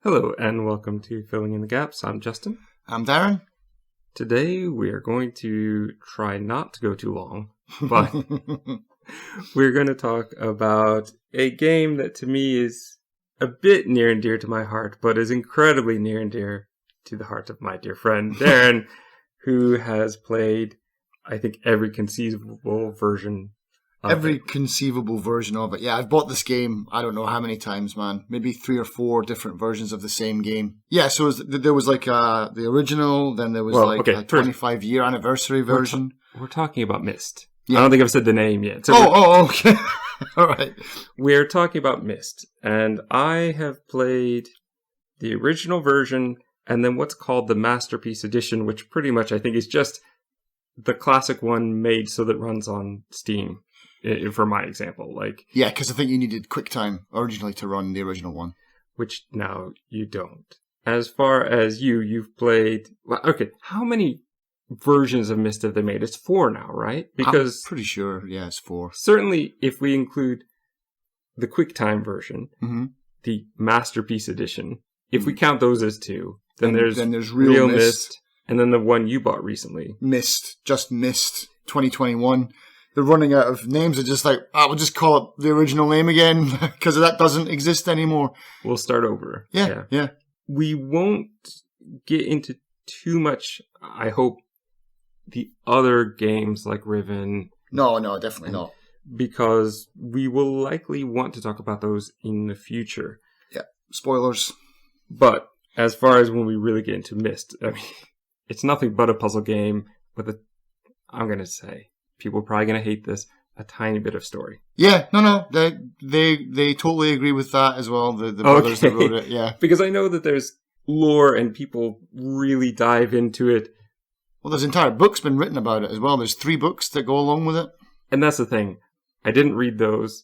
Hello and welcome to Filling in the Gaps. I'm Justin. I'm Darren. Today we are going to try not to go too long, but we're going to talk about a game that to me is a bit near and dear to my heart, but is incredibly near and dear to the heart of my dear friend Darren, who has played, I think, every conceivable version of Every it. conceivable version of it. Yeah, I've bought this game, I don't know how many times, man. Maybe 3 or 4 different versions of the same game. Yeah, so there was like the original, then there was a 25-year anniversary version. We're talking about Myst. Yeah. I don't think I've said the name yet. So okay. All right. We're talking about Myst, and I have played the original version and then what's called the Masterpiece Edition, which pretty much I think is just the classic one made so that it runs on Steam, for my example. Yeah, because I think you needed QuickTime originally to run the original one. Which now you don't. As far as you've played... Well, okay, how many versions of Myst have they made? It's 4 now, right? Because I'm pretty sure, yeah, it's 4. certainly if we include the QuickTime version, the Masterpiece Edition, if we count those as 2, then there's Real Myst, and then the one you bought recently. Myst 2021. They're running out of names. They're just like, we'll just call it the original name again because that doesn't exist anymore. We'll start over. Yeah. We won't get into too much, I hope, the other games like Riven. No, definitely not. Because we will likely want to talk about those in the future. Yeah, spoilers. But as far as when we really get into Myst, I mean, it's nothing but a puzzle game with I'm going to say, people are probably going to hate this, a tiny bit of story. Yeah, no, they totally agree with that as well, the brothers that wrote it, yeah. Because I know that there's lore and people really dive into it. Well, there's entire books been written about it as well. There's 3 books that go along with it. And that's the thing. I didn't read those.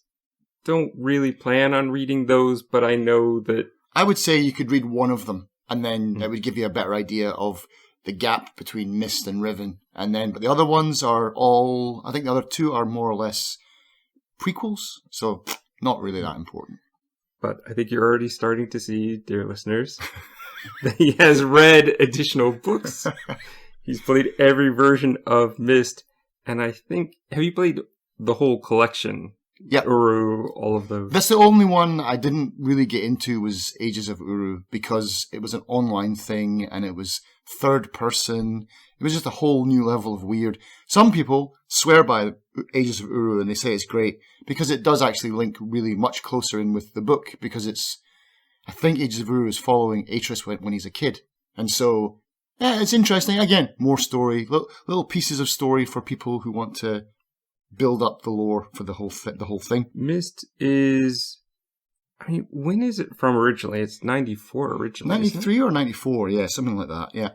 Don't really plan on reading those, but I know that... I would say you could read one of them, and then it would give you a better idea of the gap between Myst and Riven. But the other ones are all... I think the other 2 are more or less prequels, so not really that important. But I think you're already starting to see, dear listeners, that he has read additional books. He's played every version of Myst, and I think... Have you played the whole collection? Yeah. Uru, all of those. That's the only one I didn't really get into was Ages of Uru, because it was an online thing, and it was third person. It was just a whole new level of weird. Some people swear by Ages of Uru, and they say it's great, because it does actually link really much closer in with the book, because I think Ages of Uru is following Atreus when he's a kid. And so... yeah, it's interesting. Again, more story, little pieces of story for people who want to build up the lore for the whole thing. Myst is... I mean, when is it from originally? It's 94 originally. 93 or 94, yeah, something like that, yeah.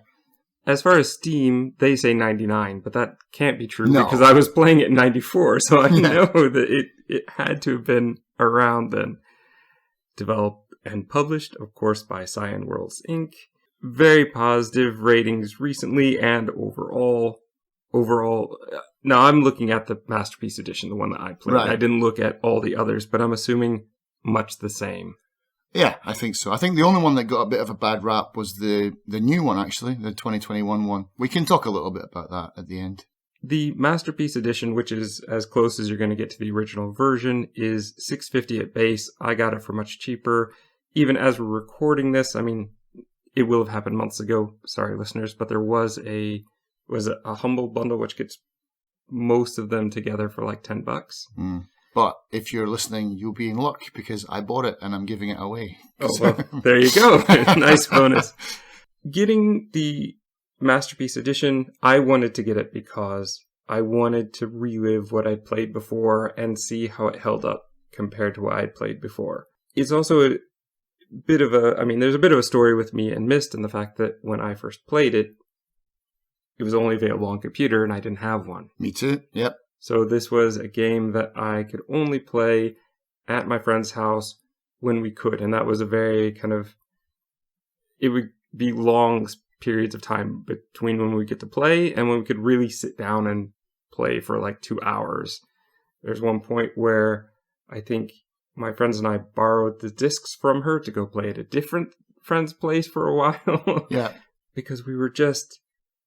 As far as Steam, they say 99, but that can't be true because I was playing it in 94, so I know that it had to have been around then. Developed and published, of course, by Cyan Worlds, Inc., very positive ratings recently and overall. Now I'm looking at the Masterpiece Edition, the one that I played. Right. I didn't look at all the others, but I'm assuming much the same. Yeah, I think so. I think the only one that got a bit of a bad rap was the new one, actually, the 2021 one. We can talk a little bit about that at the end. The Masterpiece Edition, which is as close as you're going to get to the original version, is $6.50 at base. I got it for much cheaper. Even as we're recording this, I mean... it will have happened months ago. Sorry, listeners, but there was a humble bundle which gets most of them together for like $10. But if you're listening, you'll be in luck because I bought it and I'm giving it away. Oh, well, there you go. Nice bonus. Getting the Masterpiece Edition, I wanted to get it because I wanted to relive what I'd played before and see how it held up compared to what I'd played before. It's also there's a bit of a story with me and Myst and the fact that when I first played it, it was only available on computer and I didn't have one. Me too, yep. So this was a game that I could only play at my friend's house when we could. And that was a very it would be long periods of time between when we get to play and when we could really sit down and play for like 2 hours. There's one point where I think my friends and I borrowed the discs from her to go play at a different friend's place for a while. Yeah. Because we were just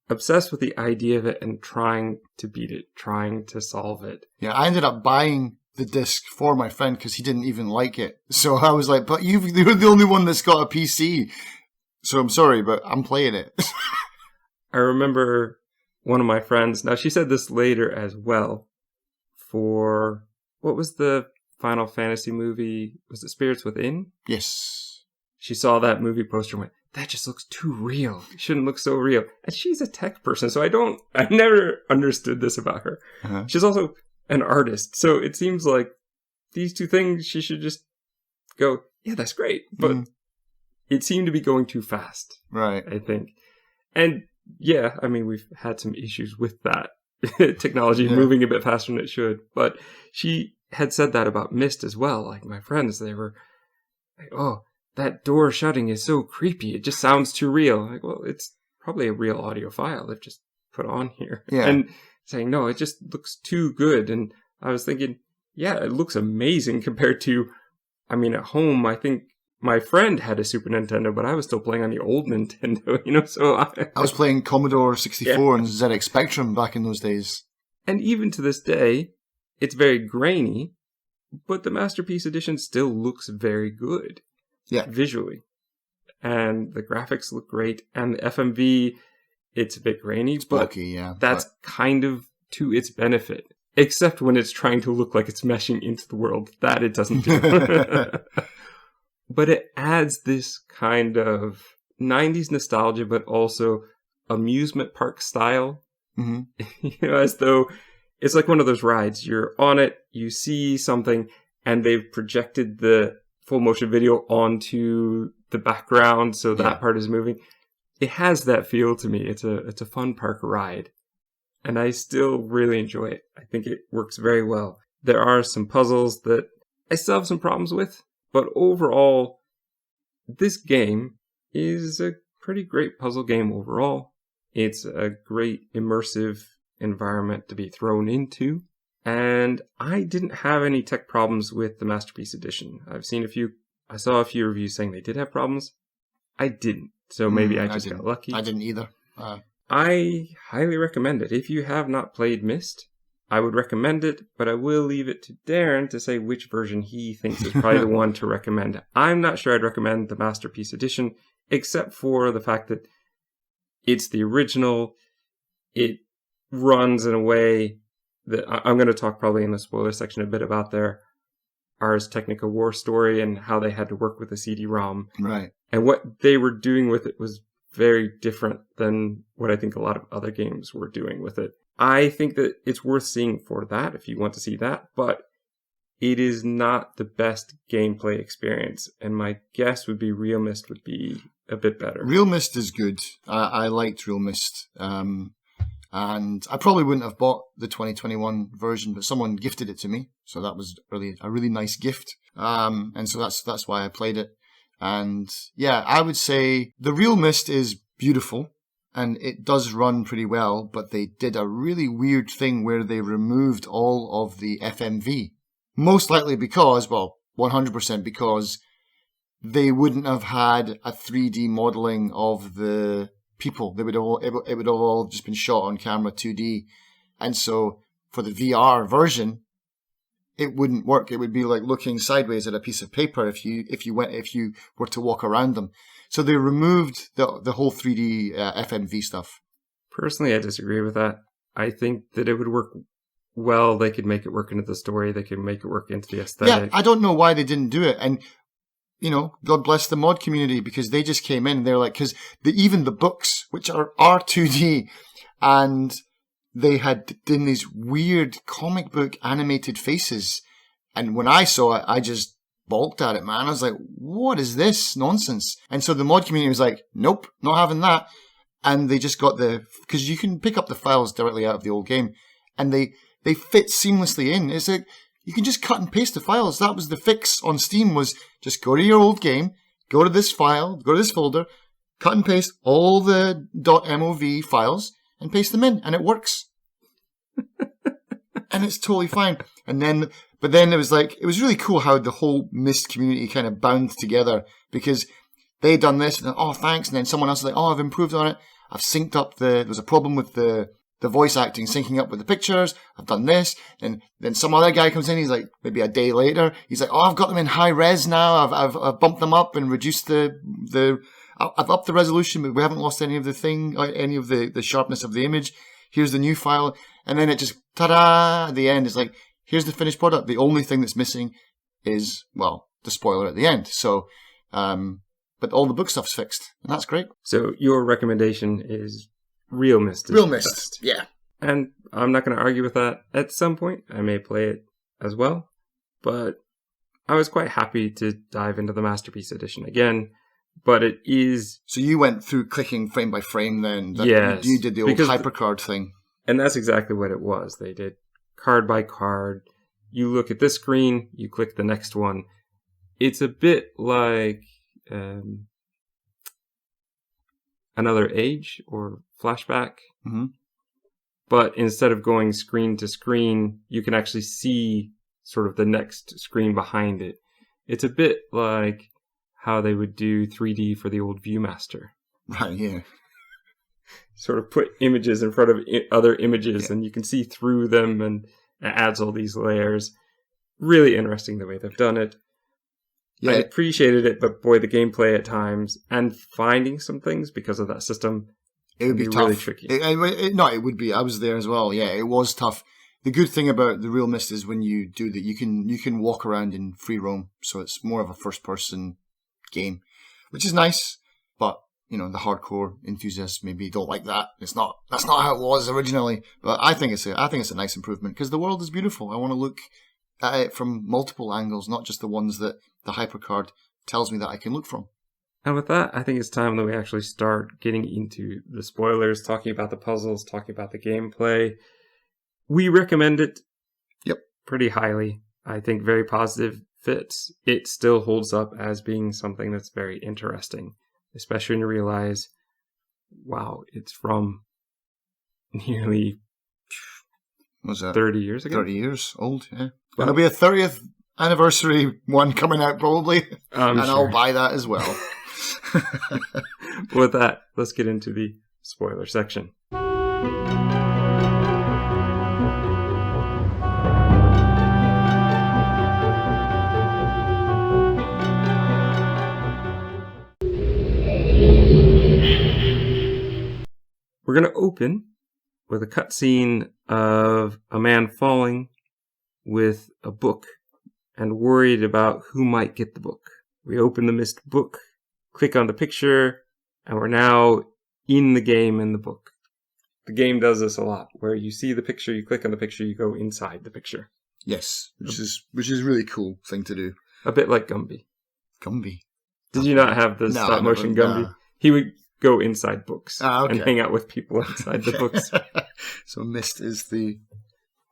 obsessed with the idea of it and trying to beat it, trying to solve it. Yeah, I ended up buying the disc for my friend because he didn't even like it. So I was like, but you're the only one that's got a PC. So I'm sorry, but I'm playing it. I remember one of my friends, now she said this later as well, for, what was the Final Fantasy movie? Was it Spirits Within? Yes. She saw that movie poster and went, that just looks too real. It shouldn't look so real. And she's a tech person, so I never understood this about her. Uh-huh. She's also an artist, so it seems like these two things, she should just go, yeah, that's great. But it seemed to be going too fast. Right. I think. And yeah, I mean, we've had some issues with that technology moving a bit faster than it should. But she had said that about Myst as well. Like my friends, they were like, oh, that door shutting is so creepy. It just sounds too real. Like, well, it's probably a real audio file they've just put on here. Yeah. And saying, no, it just looks too good. And I was thinking, yeah, it looks amazing compared to, I mean, at home, I think my friend had a Super Nintendo, but I was still playing on the old Nintendo, so I was playing Commodore 64 and ZX Spectrum back in those days. And even to this day, it's very grainy, but the Masterpiece Edition still looks very good. Yeah. Visually. And the graphics look great. And the FMV, it's a bit grainy, it's but bulky, that's kind of to its benefit. Except when it's trying to look like it's meshing into the world. That it doesn't do. But it adds this kind of 90s nostalgia, but also amusement park style. Mm-hmm. As though it's like one of those rides. You're on it, you see something, and they've projected the full motion video onto the background, so that part is moving. It has that feel to me. It's a fun park ride. And I still really enjoy it. I think it works very well. There are some puzzles that I still have some problems with. But overall, this game is a pretty great puzzle game overall. It's a great immersive environment to be thrown into. And I didn't have any tech problems with the Masterpiece Edition. I saw a few reviews saying they did have problems. I didn't. So maybe I just got lucky. I didn't either. I highly recommend it. If you have not played Myst, I would recommend it, but I will leave it to Darren to say which version he thinks is probably the one to recommend. I'm not sure I'd recommend the Masterpiece Edition, except for the fact that it's the original. It runs in a way that I'm going to talk probably in the spoiler section a bit about their Ars Technica war story and how they had to work with the CD-ROM. Right. And what they were doing with it was very different than what I think a lot of other games were doing with it. I think that it's worth seeing for that if you want to see that, but it is not the best gameplay experience. And my guess would be Real Myst would be a bit better. Real Myst is good. I liked Real Myst. And I probably wouldn't have bought the 2021 version, but someone gifted it to me. So that was a really nice gift. And so that's why I played it. And yeah, I would say the Real Myst is beautiful. And it does run pretty well, but they did a really weird thing where they removed all of the FMV. Most likely because, 100% because they wouldn't have had a 3D modeling of the people. It would have all just been shot on camera 2D. And so for the VR version, it wouldn't work. It would be like looking sideways at a piece of paper if you were to walk around them. So they removed the whole 3D FMV stuff. Personally, I disagree with that. I think that it would work well. They could make it work into the story. They could make it work into the aesthetic. Yeah, I don't know why they didn't do it. And, God bless the mod community because they just came in. They're like, because even the books, which are 2D, and they had done these weird comic book animated faces. And when I saw it, I just balked at it, man. I was like, what is this nonsense? And so the mod community was like, nope, not having that. And they just got because you can pick up the files directly out of the old game, and they fit seamlessly in. It's like, you can just cut and paste the files. That was the fix on Steam, was just go to your old game, go to this file, go to this folder, cut and paste all the .mov files, and paste them in, and it works. And it's totally fine. But then it was really cool how the whole Myst community kind of bound together, because they done this, and then, oh, thanks. And then someone else is like, oh, I've improved on it. I've synced up there's a problem with the voice acting syncing up with the pictures. I've done this. And then some other guy comes in. He's like, maybe a day later, he's like, oh, I've got them in high res now. I've bumped them up and reduced I've upped the resolution, but we haven't lost any of the sharpness of the image. Here's the new file. And then it just, ta-da, at the end, it's like, here's the finished product. The only thing that's missing is, well, the spoiler at the end. So, but all the book stuff's fixed, and that's great. So your recommendation is Real Myst. Real Myst, yeah. And I'm not going to argue with that. At some point, I may play it as well, but I was quite happy to dive into the Masterpiece Edition again. But it is... So you went through clicking frame by frame then? Yes. You did the old hypercard thing. And that's exactly what it was. They did card by card. You look at this screen, you click the next one. It's a bit like Another Age or Flashback. Mm-hmm. But instead of going screen to screen, you can actually see sort of the next screen behind it. It's a bit like how they would do 3D for the old Viewmaster. Right, yeah. Sort of put images in front of other images, and you can see through them, and it adds all these layers. Really interesting the way they've done it. Yeah. I appreciated it, but boy, the gameplay at times, and finding some things because of that system, it would be tough. Really tricky. It would be. I was there as well. Yeah, it was tough. The good thing about the Real Myst is when you do that, you can walk around in free roam, so it's more of a first-person game, which is nice, but you know, the hardcore enthusiasts maybe don't like that. That's not how it was originally. But I think it's a nice improvement because the world is beautiful. I want to look at it from multiple angles, not just the ones that the hypercard tells me that I can look from. And with that, I think it's time that we actually start getting into the spoilers, talking about the puzzles, talking about the gameplay. We recommend it. Yep. Pretty highly. I think very positive fits. It still holds up as being something that's very interesting, especially when you realize, wow, it's from nearly 30 years ago. 30 years old, yeah. There'll be a 30th anniversary one coming out probably, and sure. I'll buy that as well. With that, let's get into the spoiler section. We're going to open with a cutscene of a man falling with a book and worried about who might get the book. We open the Myst book, click on the picture, and we're now in the game in the book. The game does this a lot, where you see the picture, you click on the picture, you go inside the picture. Yes, which is a really cool thing to do. A bit like Gumby. Gumby? Did you not have the stop motion Gumby? No. He would go inside books and hang out with people inside the books. So Myst is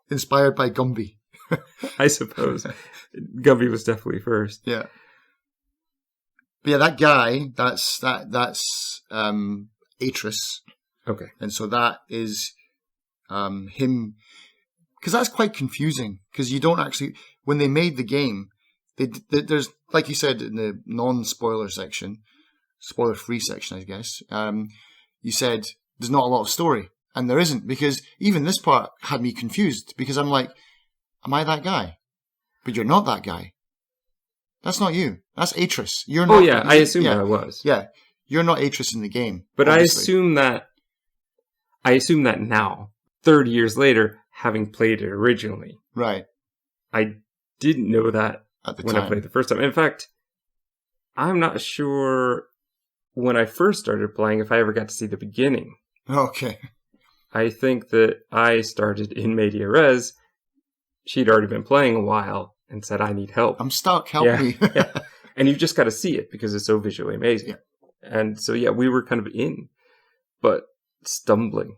inspired by Gumby. I suppose. Gumby was definitely first. Yeah. But yeah, that guy, that's Atris. Okay. And so that is him, because that's quite confusing, because you don't actually, when they made the game, there's, like you said in the non-spoiler section, spoiler-free section, I guess, you said there's not a lot of story. And there isn't, because even this part had me confused, because I'm like, am I that guy? But you're not that guy. That's not you. That's Atris. You're not. Oh yeah, I assumed that I was. Yeah, you're not Atris in the game. But obviously. I assume that now, 30 years later, having played it originally. Right. I didn't know that when I played the first time. In fact, I'm not sure when I first started playing if I ever got to see the beginning. Okay. I think that I started in Media Res. She'd already been playing a while and said, I need help. I'm stuck, help me. Yeah. And you've just got to see it because it's so visually amazing. Yeah. And so, yeah, we were kind of in, but stumbling,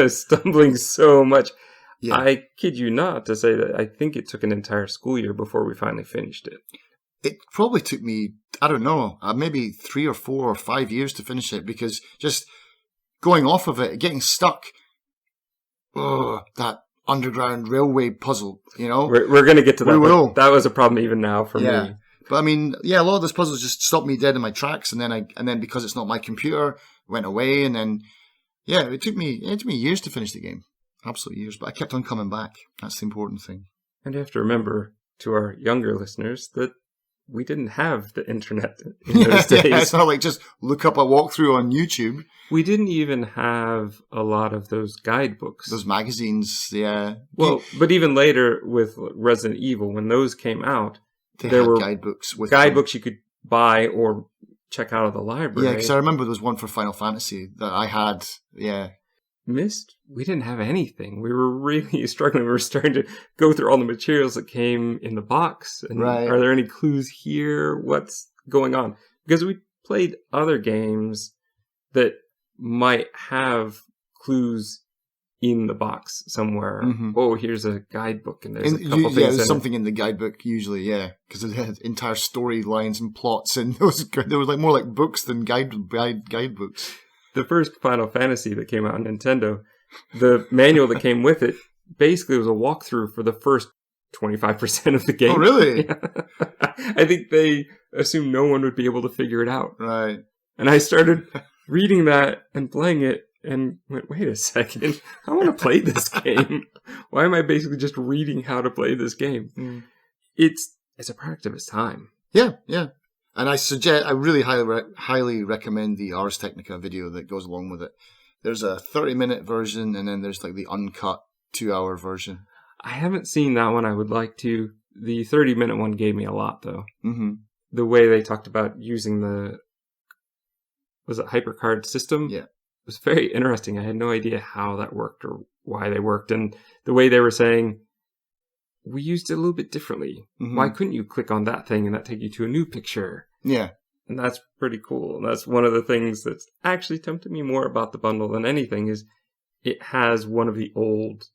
stumbling so much. Yeah. I kid you not to say that I think it took an entire school year before we finally finished it. It probably took me, I don't know, maybe 3 or 4 or 5 years to finish it, because just going off of it, getting stuck, that underground railway puzzle, We're going to get to that. We will. That was a problem even now for me. But I mean, yeah, a lot of those puzzles just stopped me dead in my tracks, and then because it's not my computer, went away, and then it took me years to finish the game, absolute years. But I kept on coming back. That's the important thing. And you have to remember, to our younger listeners, that we didn't have the internet in those days. Yeah, it's not like just look up a walkthrough on YouTube. We didn't even have a lot of those guidebooks. Those magazines, yeah. Well, but even later with Resident Evil, when those came out, there were guidebooks. Guidebooks you could buy or check out of the library. Yeah, because I remember there was one for Final Fantasy that I had, yeah. Myst, we didn't have anything. We were really struggling. We were starting to go through all the materials that came in the box. And Are there any clues here? What's going on? Because we played other games that might have clues in the box somewhere. Mm-hmm. Oh, here's a guidebook, and there's a couple things. Yeah, there's something in the guidebook usually. Yeah, because it had entire storylines and plots, and there was like more like books than guidebooks. The first Final Fantasy that came out on Nintendo, the manual that came with it basically was a walkthrough for the first 25% of the game. Oh, really? Yeah. I think they assumed no one would be able to figure it out. Right. And I started reading that and playing it and went, wait a second, I want to play this game. Why am I basically just reading how to play this game? Mm. It's a product of its time. Yeah, yeah. And I really highly recommend the Ars Technica video that goes along with it. There's a 30-minute version, and then there's like the uncut 2-hour version. I haven't seen that one. I would like to. The 30-minute one gave me a lot, though. Mm-hmm. The way they talked about using was it HyperCard system? Yeah. It was very interesting. I had no idea how that worked or why they worked. And the way they were saying, we used it a little bit differently. Mm-hmm. Why couldn't you click on that thing and that take you to a new picture? Yeah. And that's pretty cool. And that's one of the things that's actually tempted me more about the bundle than anything is it has one of the old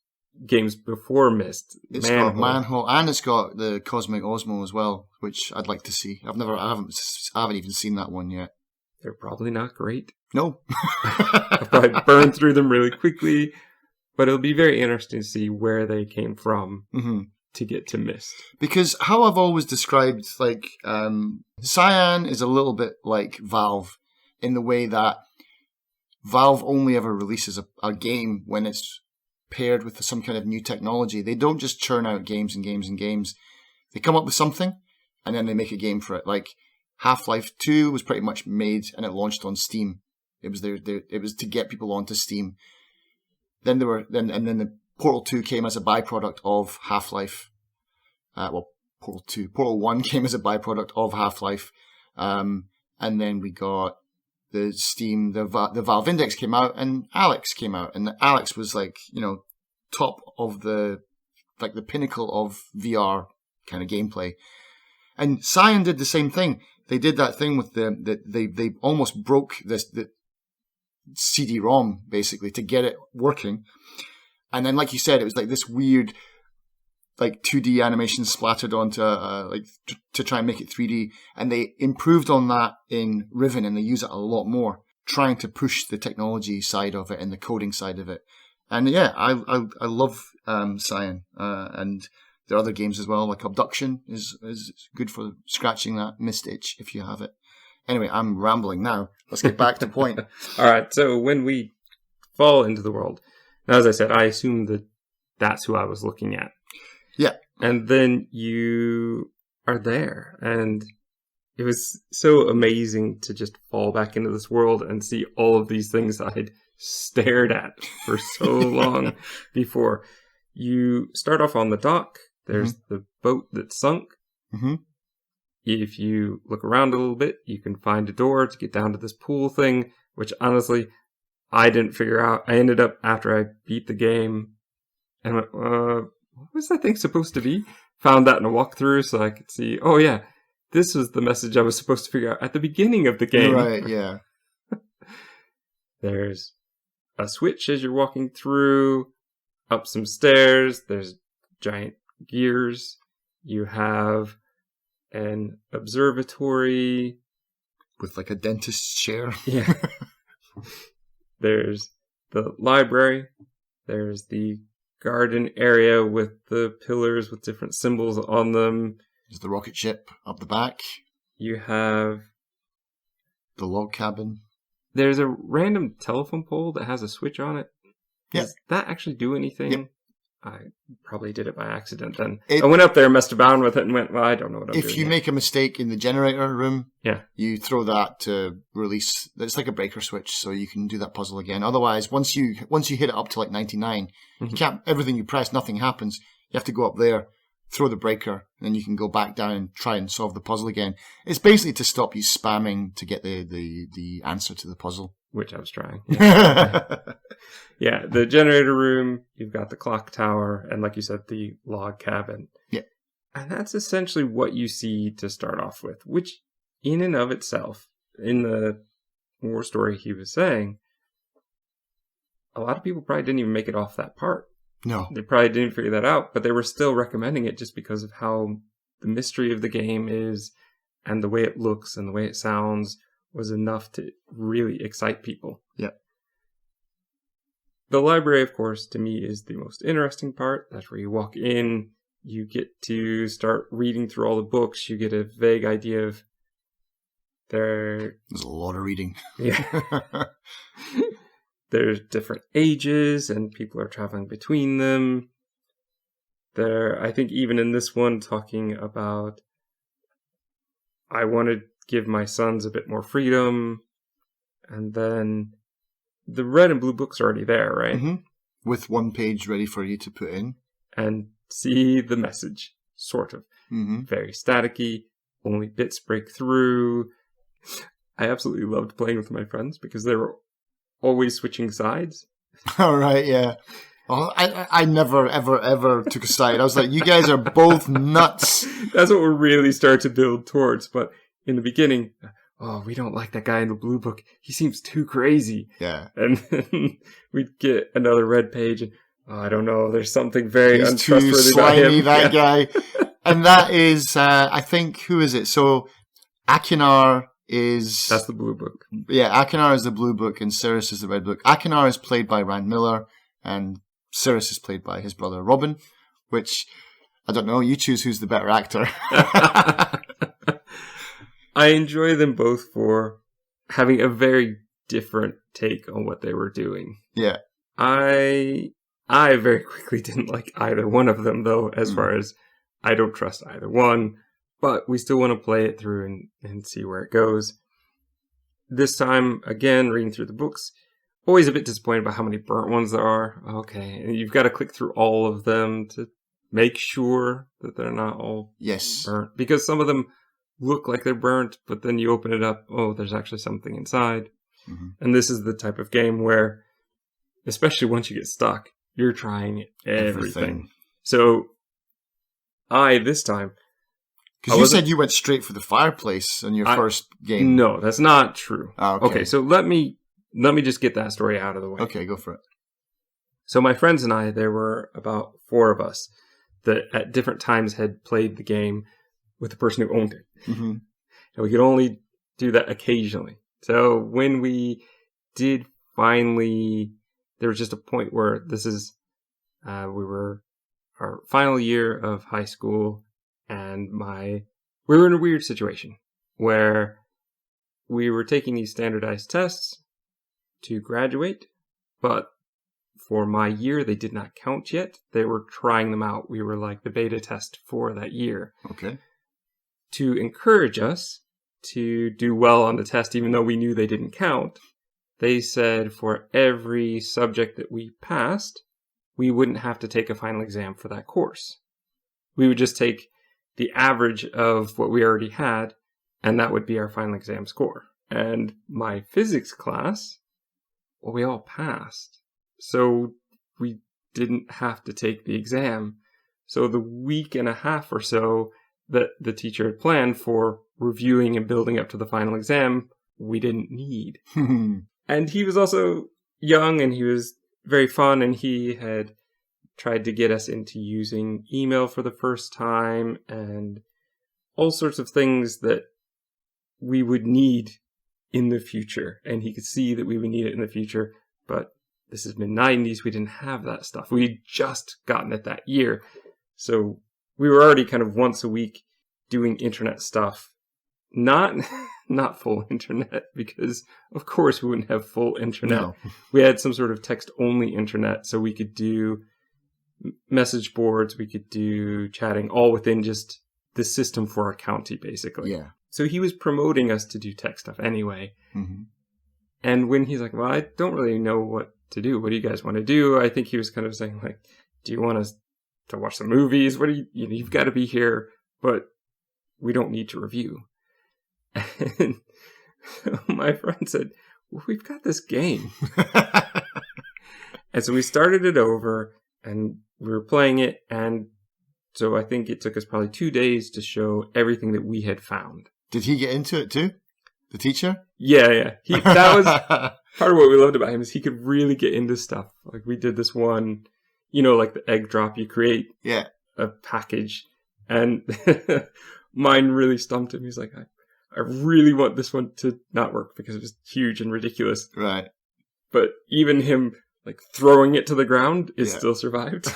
games before Myst. It's got Manhole, and it's got the Cosmic Osmo as well, which I'd like to see. I haven't even seen that one yet. They're probably not great. No. I'll probably burn through them really quickly, but it'll be very interesting to see where they came from. Mm-hmm. To get to Myst. Because how I've always described, like, Cyan is a little bit like Valve in the way that Valve only ever releases a game when it's paired with some kind of new technology. They don't just churn out games and games and games. They come up with something and then they make a game for it. Like Half-Life 2 was pretty much made and it launched on Steam. It was it was to get people onto Steam. Then the Portal 2 came as a byproduct of Half-Life. Portal 1 came as a byproduct of Half-Life. And then we got the Steam, the Valve Index came out, and Alex came out. And Alex was like, top of the pinnacle of VR kind of gameplay. And Cyan did the same thing. They did that thing with they almost broke the CD-ROM, basically, to get it working. And then, like you said, it was like this weird, like 2D animation splattered onto, to try and make it 3D. And they improved on that in Riven, and they use it a lot more, trying to push the technology side of it and the coding side of it. And yeah, I love Cyan, and there are other games as well, like Abduction is good for scratching that Myst itch if you have it. Anyway, I'm rambling now. Let's get back to point. All right. So when we fall into the world. Now, as I said, I assumed that that's who I was looking at. Yeah. And then you are there. And it was so amazing to just fall back into this world and see all of these things that I had stared at for so long before. You start off on the dock. There's the boat that sunk. Mm-hmm. If you look around a little bit, you can find a door to get down to this pool thing, which honestly, I didn't figure out. I ended up, after I beat the game, and went, what was that thing supposed to be? Found that in a walkthrough so I could see, oh yeah, this was the message I was supposed to figure out at the beginning of the game. Right, yeah. There's a switch as you're walking through, up some stairs, there's giant gears. You have an observatory. With like a dentist's chair. Yeah. There's the library. There's the garden area with the pillars with different symbols on them. There's the rocket ship up the back. You have the log cabin. There's a random telephone pole that has a switch on it. Does that actually do anything? Yep. I probably did it by accident then. I went up there, messed around with it, and went, well, I don't know what I'm doing. If you make a mistake in the generator room, yeah, you throw that to release. It's like a breaker switch, so you can do that puzzle again. Otherwise, once you hit it up to like 99, you can't. Everything you press, nothing happens. You have to go up there, throw the breaker, and then you can go back down and try and solve the puzzle again. It's basically to stop you spamming to get the answer to the puzzle. Which I was trying. Yeah. Yeah, the generator room, you've got the clock tower, and like you said, the log cabin. Yeah. And that's essentially what you see to start off with, which in and of itself, in the war story he was saying, a lot of people probably didn't even make it off that part. No. They probably didn't figure that out, but they were still recommending it just because of how the mystery of the game is, and the way it looks and the way it sounds was enough to really excite people. Yeah. The library, of course, to me is the most interesting part. That's where you walk in, you get to start reading through all the books, you get a vague idea of there's a lot of reading. Yeah. There's different ages, and people are traveling between them. I think even in this one, talking about, I want to give my sons a bit more freedom, and then the red and blue books are already there, right? Mm-hmm. With one page ready for you to put in. And see the message, sort of. Mm-hmm. Very staticky, only bits break through. I absolutely loved playing with my friends because they were always switching sides. All right, yeah. Oh, I never, ever, ever took a side. I was like, you guys are both nuts. That's what we're really starting to build towards. But in the beginning, oh, we don't like that guy in the blue book. He seems too crazy. Yeah. And then we'd get another red page and, oh, I don't know, there's something very He's untrustworthy too slimy, about him. That guy. And that is, I think, who is it? So, Akinar is... That's the blue book. Yeah, Akinar is the blue book and Cirrus is the red book. Akinar is played by Rand Miller and Cirrus is played by his brother Robin, which, I don't know, you choose who's the better actor. I enjoy them both for having a very different take on what they were doing. Yeah. I very quickly didn't like either one of them, though, as far as I don't trust either one, but we still want to play it through and see where it goes. This time, again, reading through the books, always a bit disappointed about how many burnt ones there are. Okay, and you've got to click through all of them to make sure that they're not all burnt, because some of them look like they're burnt, but then you open it up, oh, there's actually something inside. Mm-hmm. And this is the type of game where, especially once you get stuck, you're trying everything. So, this time... Because you said you went straight for the fireplace in your first game. No, that's not true. Oh, okay, so let me just get that story out of the way. Okay, go for it. So my friends and I, there were about 4 of us that at different times had played the game with the person who owned it. Mm-hmm. And we could only do that occasionally. So when we did finally, there was just a point where we were our final year of high school, and we were in a weird situation where we were taking these standardized tests to graduate, but for my year, they did not count yet. They were trying them out. We were like the beta test for that year. Okay. To encourage us to do well on the test, even though we knew they didn't count, they said for every subject that we passed, we wouldn't have to take a final exam for that course. We would just take the average of what we already had, and that would be our final exam score. And my physics class, well, we all passed. So we didn't have to take the exam. So the week and a half or so that the teacher had planned for reviewing and building up to the final exam, we didn't need. And he was also young and he was very fun, and he had tried to get us into using email for the first time and all sorts of things that we would need in the future. And he could see that we would need it in the future, but this is mid-90s. We didn't have that stuff. We'd just gotten it that year. So we were already kind of once a week doing internet stuff. Not full internet, because of course we wouldn't have full internet. No. We had some sort of text-only internet, so we could do message boards, we could do chatting, all within just the system for our county, basically. Yeah. So he was promoting us to do tech stuff anyway. Mm-hmm. And when he's like, well, I don't really know what to do. What do you guys want to do? I think he was kind of saying, like, do you want us to watch some movies? What do you've got to be here, but we don't need to review. And my friend said, well, we've got this game. And so we started it over, and we were playing it, and so I think it took us probably 2 days to show everything that we had found. Did he get into it too? The teacher? Yeah. That was part of what we loved about him, is he could really get into stuff. Like, we did this one, like the egg drop, you create a package, and mine really stumped him. He's like, I really want this one to not work because it was huge and ridiculous. Right. But even him, like, throwing it to the ground, it still survived.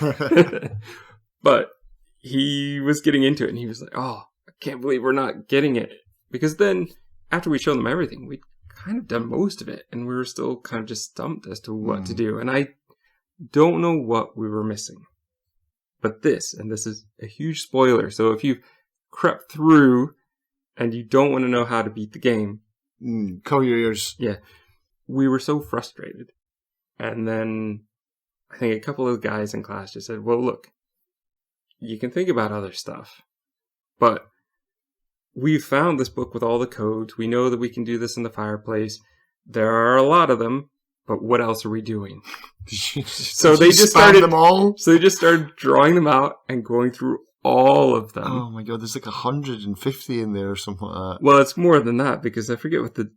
But he was getting into it, and he was like, oh, I can't believe we're not getting it. Because then, after we showed them everything, we'd kind of done most of it, and we were still kind of just stumped as to what to do. And I don't know what we were missing. But this is a huge spoiler, so if you've crept through and you don't want to know how to beat the game, cover your ears. Yeah. We were so frustrated. And then I think a couple of guys in class just said, well, look, you can think about other stuff, but we found this book with all the codes. We know that we can do this in the fireplace. There are a lot of them, but what else are we doing? So they just started them all. So they just started drawing them out and going through all of them. Oh my god, there's like 150 in there or something like that. Well, it's more than that, because I forget what the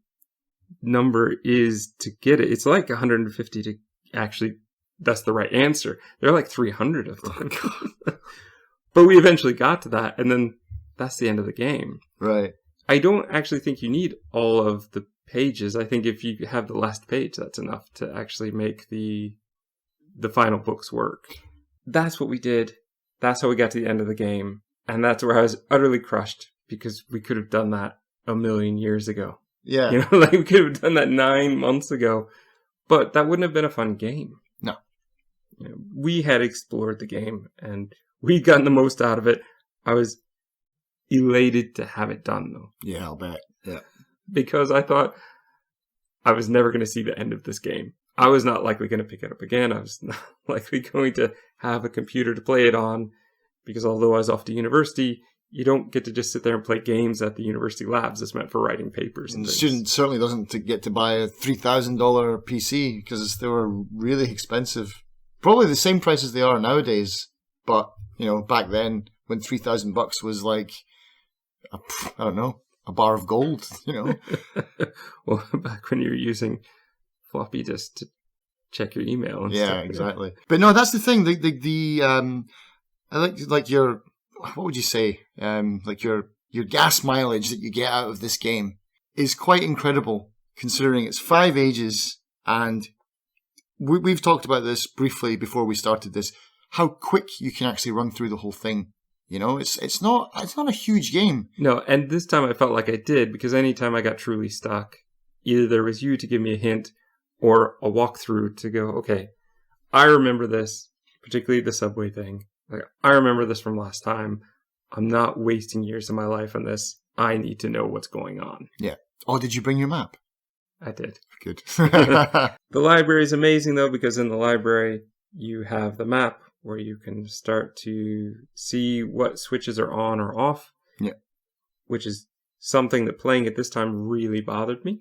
number is to get it. It's like 150 to actually, that's the right answer. There are like 300 of them. But we eventually got to that, and then that's the end of the game. Right. I don't actually think you need all of the pages. I think if you have the last page, that's enough to actually make the final books work. That's what we did. That's how we got to the end of the game. And that's where I was utterly crushed, because we could have done that a million years ago. Yeah. Like, we could have done that 9 months ago. But that wouldn't have been a fun game. No. We had explored the game, and we'd gotten the most out of it. I was elated to have it done, though. Yeah, I'll bet. Yeah. Because I thought I was never going to see the end of this game. I was not likely going to pick it up again. I was not likely going to have a computer to play it on, because although I was off to university, you don't get to just sit there and play games at the university labs. It's meant for writing papers. And the student certainly doesn't get to buy a $3,000 PC, because they were really expensive. Probably the same price as they are nowadays. But, back then, when $3,000 was like, I don't know, a bar of gold, Well, back when you were using floppy disk to check your email and stuff. Yeah, exactly. But no, that's the thing. I like your, what would you say? Like your gas mileage that you get out of this game is quite incredible, considering it's 5 ages, and we've talked about this briefly before we started this, how quick you can actually run through the whole thing. It's not a huge game. No, and this time I felt like I did, because anytime I got truly stuck, either there was you to give me a hint, or a walkthrough to go, okay, I remember this, particularly the subway thing. Like, I remember this from last time. I'm not wasting years of my life on this. I need to know what's going on. Yeah. Oh, did you bring your map? I did. Good. The library is amazing, though, because in the library, you have the map where you can start to see what switches are on or off. Yeah. Which is something that playing it this time really bothered me.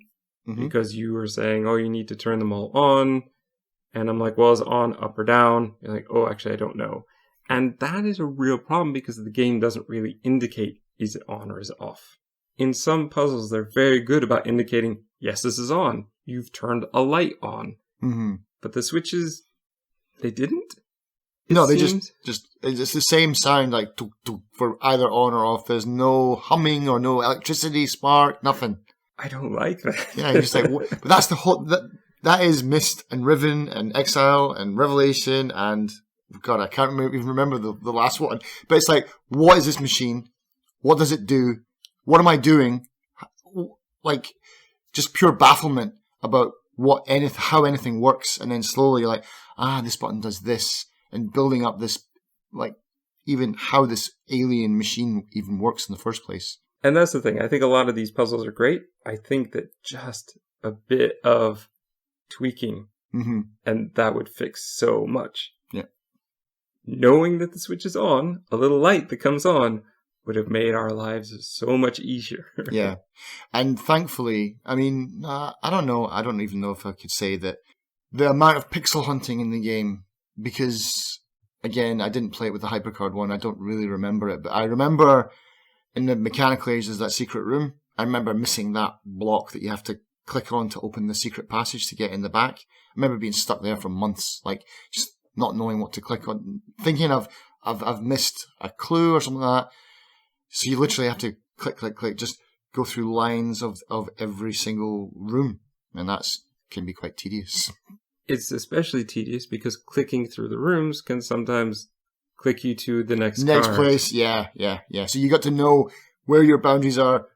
Mm-hmm. Because you were saying, oh, you need to turn them all on. And I'm like, well, is it on, up, or down? You're like, oh, actually, I don't know. And that is a real problem, because the game doesn't really indicate, is it on or is it off? In some puzzles, they're very good about indicating, yes, this is on. You've turned a light on. Mm-hmm. But the switches, they didn't? They just it's the same sound, like, tuk, tuk, for either on or off. There's no humming or no electricity, spark, nothing. I don't like that. Yeah, you're just like, what? But that's the whole, that is Myst and Riven and Exile and Revelation and, God, I can't even remember the last one. But it's like, what is this machine? What does it do? What am I doing? Like, just pure bafflement about how anything works. And then slowly you're like, this button does this. And building up this, like, even how this alien machine even works in the first place. And that's the thing. I think a lot of these puzzles are great. I think that just a bit of tweaking, and that would fix so much. Yeah. Knowing that the switch is on, a little light that comes on, would have made our lives so much easier. Yeah. And thankfully, I mean, I don't know. I don't even know if I could say that the amount of pixel hunting in the game, because, again, I didn't play it with the HyperCard one. I don't really remember it. But I remember in the mechanical age, there's that secret room. I remember missing that block that you have to click on to open the secret passage to get in the back. I remember being stuck there for months, like just not knowing what to click on, thinking I've missed a clue or something like that. So you literally have to click, just go through lines of every single room. And can be quite tedious. It's especially tedious because clicking through the rooms can sometimes click you to the next place. Yeah. So you got to know where your boundaries are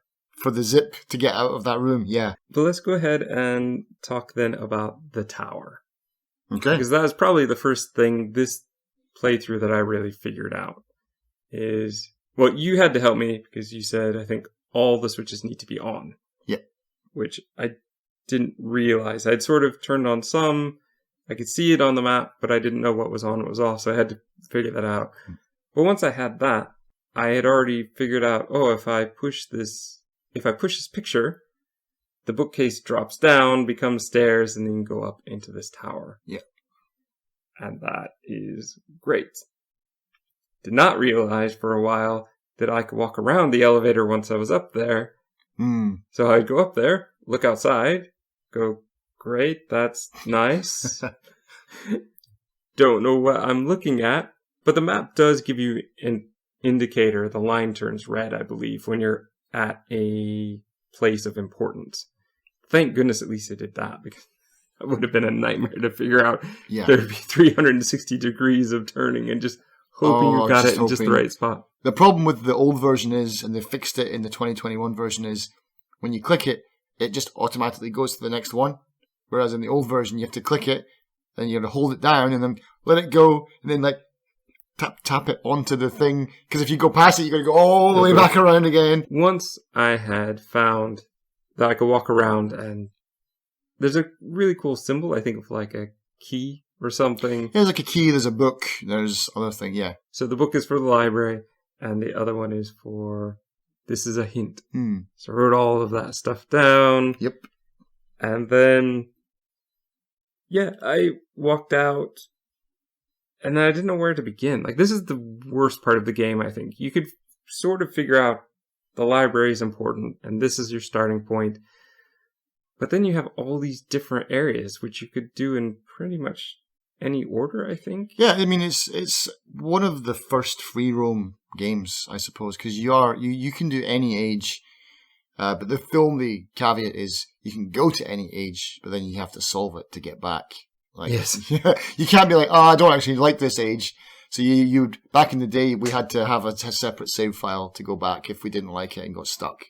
for the zip to get out of that room. Yeah. But let's go ahead and talk then about the tower. Okay. Because that was probably the first thing this playthrough that I really figured out is, well, you had to help me because you said, I think all the switches need to be on. Yeah. Which I didn't realize. I'd sort of turned on some. I could see it on the map, but I didn't know what was on and what was off, so I had to figure that out. But once I had that, I had already figured out, if I push this picture, the bookcase drops down, becomes stairs, and then go up into this tower. Yeah. And that is great. Did not realize for a while that I could walk around the elevator once I was up there. So I'd go up there, look outside, go, great, that's nice. Don't know what I'm looking at, but the map does give you an indicator. The line turns red, I believe, when you're at a place of importance. Thank goodness at least it did that, because that would have been a nightmare to figure out. Yeah. There'd be 360 degrees of turning and just hoping you got it in just the right spot. The problem with the old version is, and they fixed it in the 2021 version, is when you click it, it just automatically goes to the next one. Whereas in the old version, you have to click it, then you have to hold it down, and then let it go, and then like tap it onto the thing. Because if you go past it, you got to go all the way back around again. Once I had found that I could walk around, and there's a really cool symbol, I think of like a key or something. Yeah, there's like a key, there's a book, there's other thing, yeah. So the book is for the library, and the other one is for, this is a hint. So I wrote all of that stuff down. Yep. And then, I walked out, and I didn't know where to begin. Like, this is the worst part of the game, I think. You could sort of figure out the library is important, and this is your starting point. But then you have all these different areas, which you could do in pretty much any order, I think. Yeah, I mean, it's one of the first free roam games, I suppose, because you can do any age. But the only caveat is you can go to any age, but then you have to solve it to get back. Like, yes. You can't be like, I don't actually like this age. So you'd back in the day, we had to have a separate save file to go back if we didn't like it and got stuck.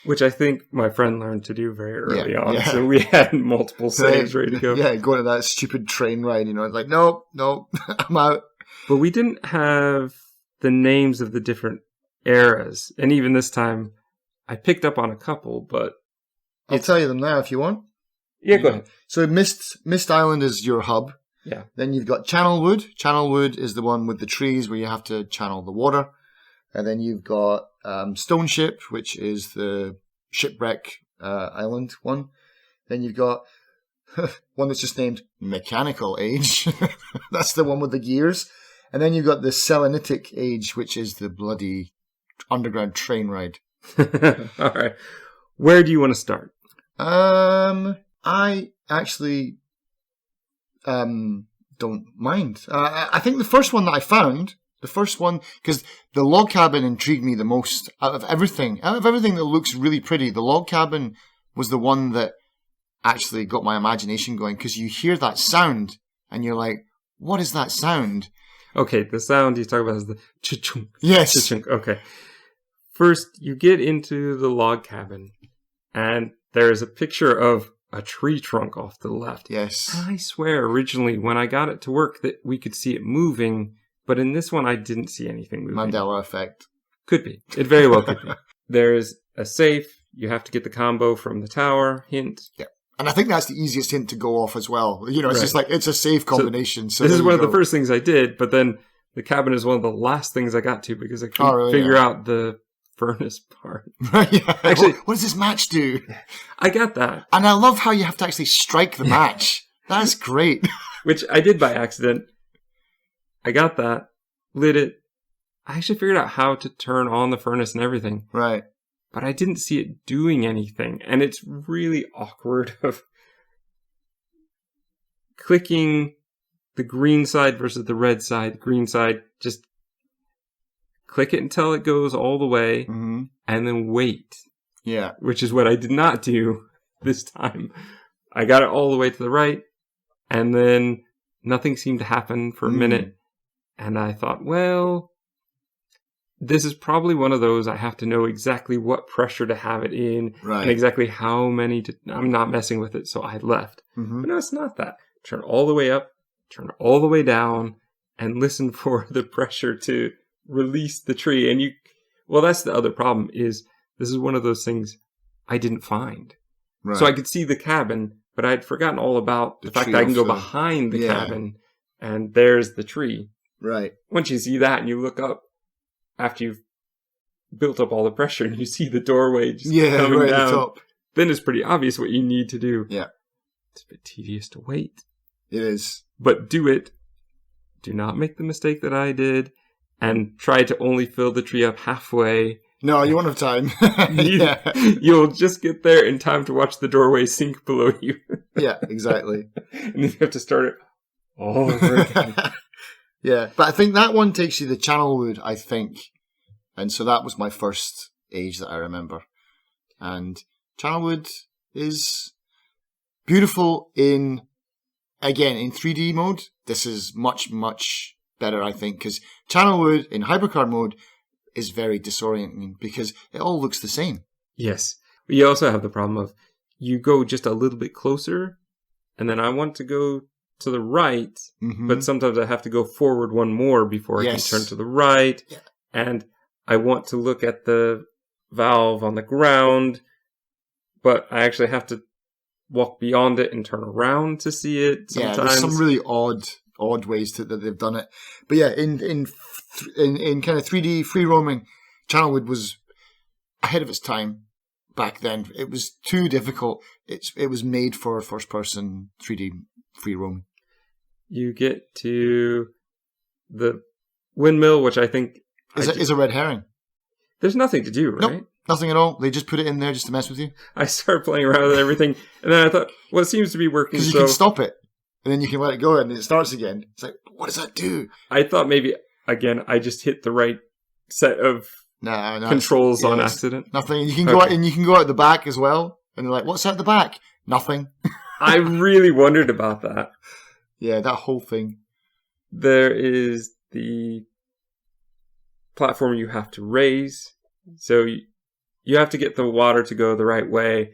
Which I think my friend learned to do very early on. Yeah. So we had multiple saves ready to go. Yeah, going to that stupid train ride, like, no, I'm out. But we didn't have the names of the different eras. And even this time, I picked up on a couple, but I'll tell you them now if you want. Yeah, go ahead. So Myst Island is your hub. Yeah. Then you've got Channelwood. Channelwood is the one with the trees where you have to channel the water. And then you've got Stone Ship, which is the shipwreck island one. Then you've got one that's just named Mechanical Age. That's the one with the gears. And then you've got the Selenitic Age, which is the bloody underground train ride. All right. Where do you want to start? I actually don't mind. I think the first one that I found, because the log cabin intrigued me the most out of everything that looks really pretty. The log cabin was the one that actually got my imagination going, because you hear that sound and you're like, what is that sound? Okay, the sound you talk about is the cha-chunk. Yes. Cha-chunk. Okay. First, you get into the log cabin, and there's a picture of a tree trunk off to the left. Yes. And I swear, originally, when I got it to work, that we could see it moving, but in this one, I didn't see anything moving. Mandela effect. Could be. It very well could be. There's a safe. You have to get the combo from the tower. Hint. Yeah. And I think that's the easiest hint to go off as well. You know, it's just like, it's a safe combination. So this is one of the first things I did, but then the cabin is one of the last things I got to because I couldn't figure out the furnace part. Yeah. Actually, what does this match do? I got that. And I love how you have to actually strike the match. That's great. Which I did by accident. I got that, lit it. I actually figured out how to turn on the furnace and everything. Right. But I didn't see it doing anything. And it's really awkward of clicking the green side versus the red side. The green side, just click it until it goes all the way and then wait. Yeah. Which is what I did not do this time. I got it all the way to the right and then nothing seemed to happen for a minute. And I thought, well, this is probably one of those I have to know exactly what pressure to have it in and exactly how many to... I'm not messing with it, so I left. But no, it's not that. Turn all the way up, turn all the way down, and listen for the pressure to release the tree. And well, that's the other problem is this is one of those things I didn't find. Right. So I could see the cabin, but I'd forgotten all about the fact that I can go behind the cabin and there's the tree. Right. Once you see that and you look up after you've built up all the pressure and you see the doorway just coming down, at the top. Then it's pretty obvious what you need to do. Yeah. It's a bit tedious to wait. It is. But do it. Do not make the mistake that I did and try to only fill the tree up halfway. No, you won't have time. You'll just get there in time to watch the doorway sink below you. Yeah, exactly. And then you have to start it all over again. Yeah, but I think that one takes you to Channelwood, I think. And so that was my first age that I remember. And Channelwood is beautiful in 3D mode. This is much, much better, I think, because Channelwood in Hypercard mode is very disorienting because it all looks the same. Yes. But you also have the problem of you go just a little bit closer, and then I want to go to the right, but sometimes I have to go forward one more before I can turn to the right. Yeah. And I want to look at the valve on the ground, but I actually have to walk beyond it and turn around to see it sometimes. Yeah, there's some really odd ways that they've done it. But yeah, in kind of 3D free roaming, Channelwood was ahead of its time back then. It was too difficult. It was made for first person 3D free roaming. You get to the windmill, which I think is a red herring. There's nothing to do, right? Nope, nothing at all. They just put it in there just to mess with you. I started playing around with everything, and then I thought, well, it seems to be working. Because you can stop it, and then you can let it go, and it starts again. It's like, what does that do? I thought maybe, again, I just hit the right set of controls on accident. Nothing. You can go out, and you can go out the back as well, and they're like, what's out the back? Nothing. I really wondered about that. Yeah, that whole thing. There is the platform you have to raise. So you have to get the water to go the right way.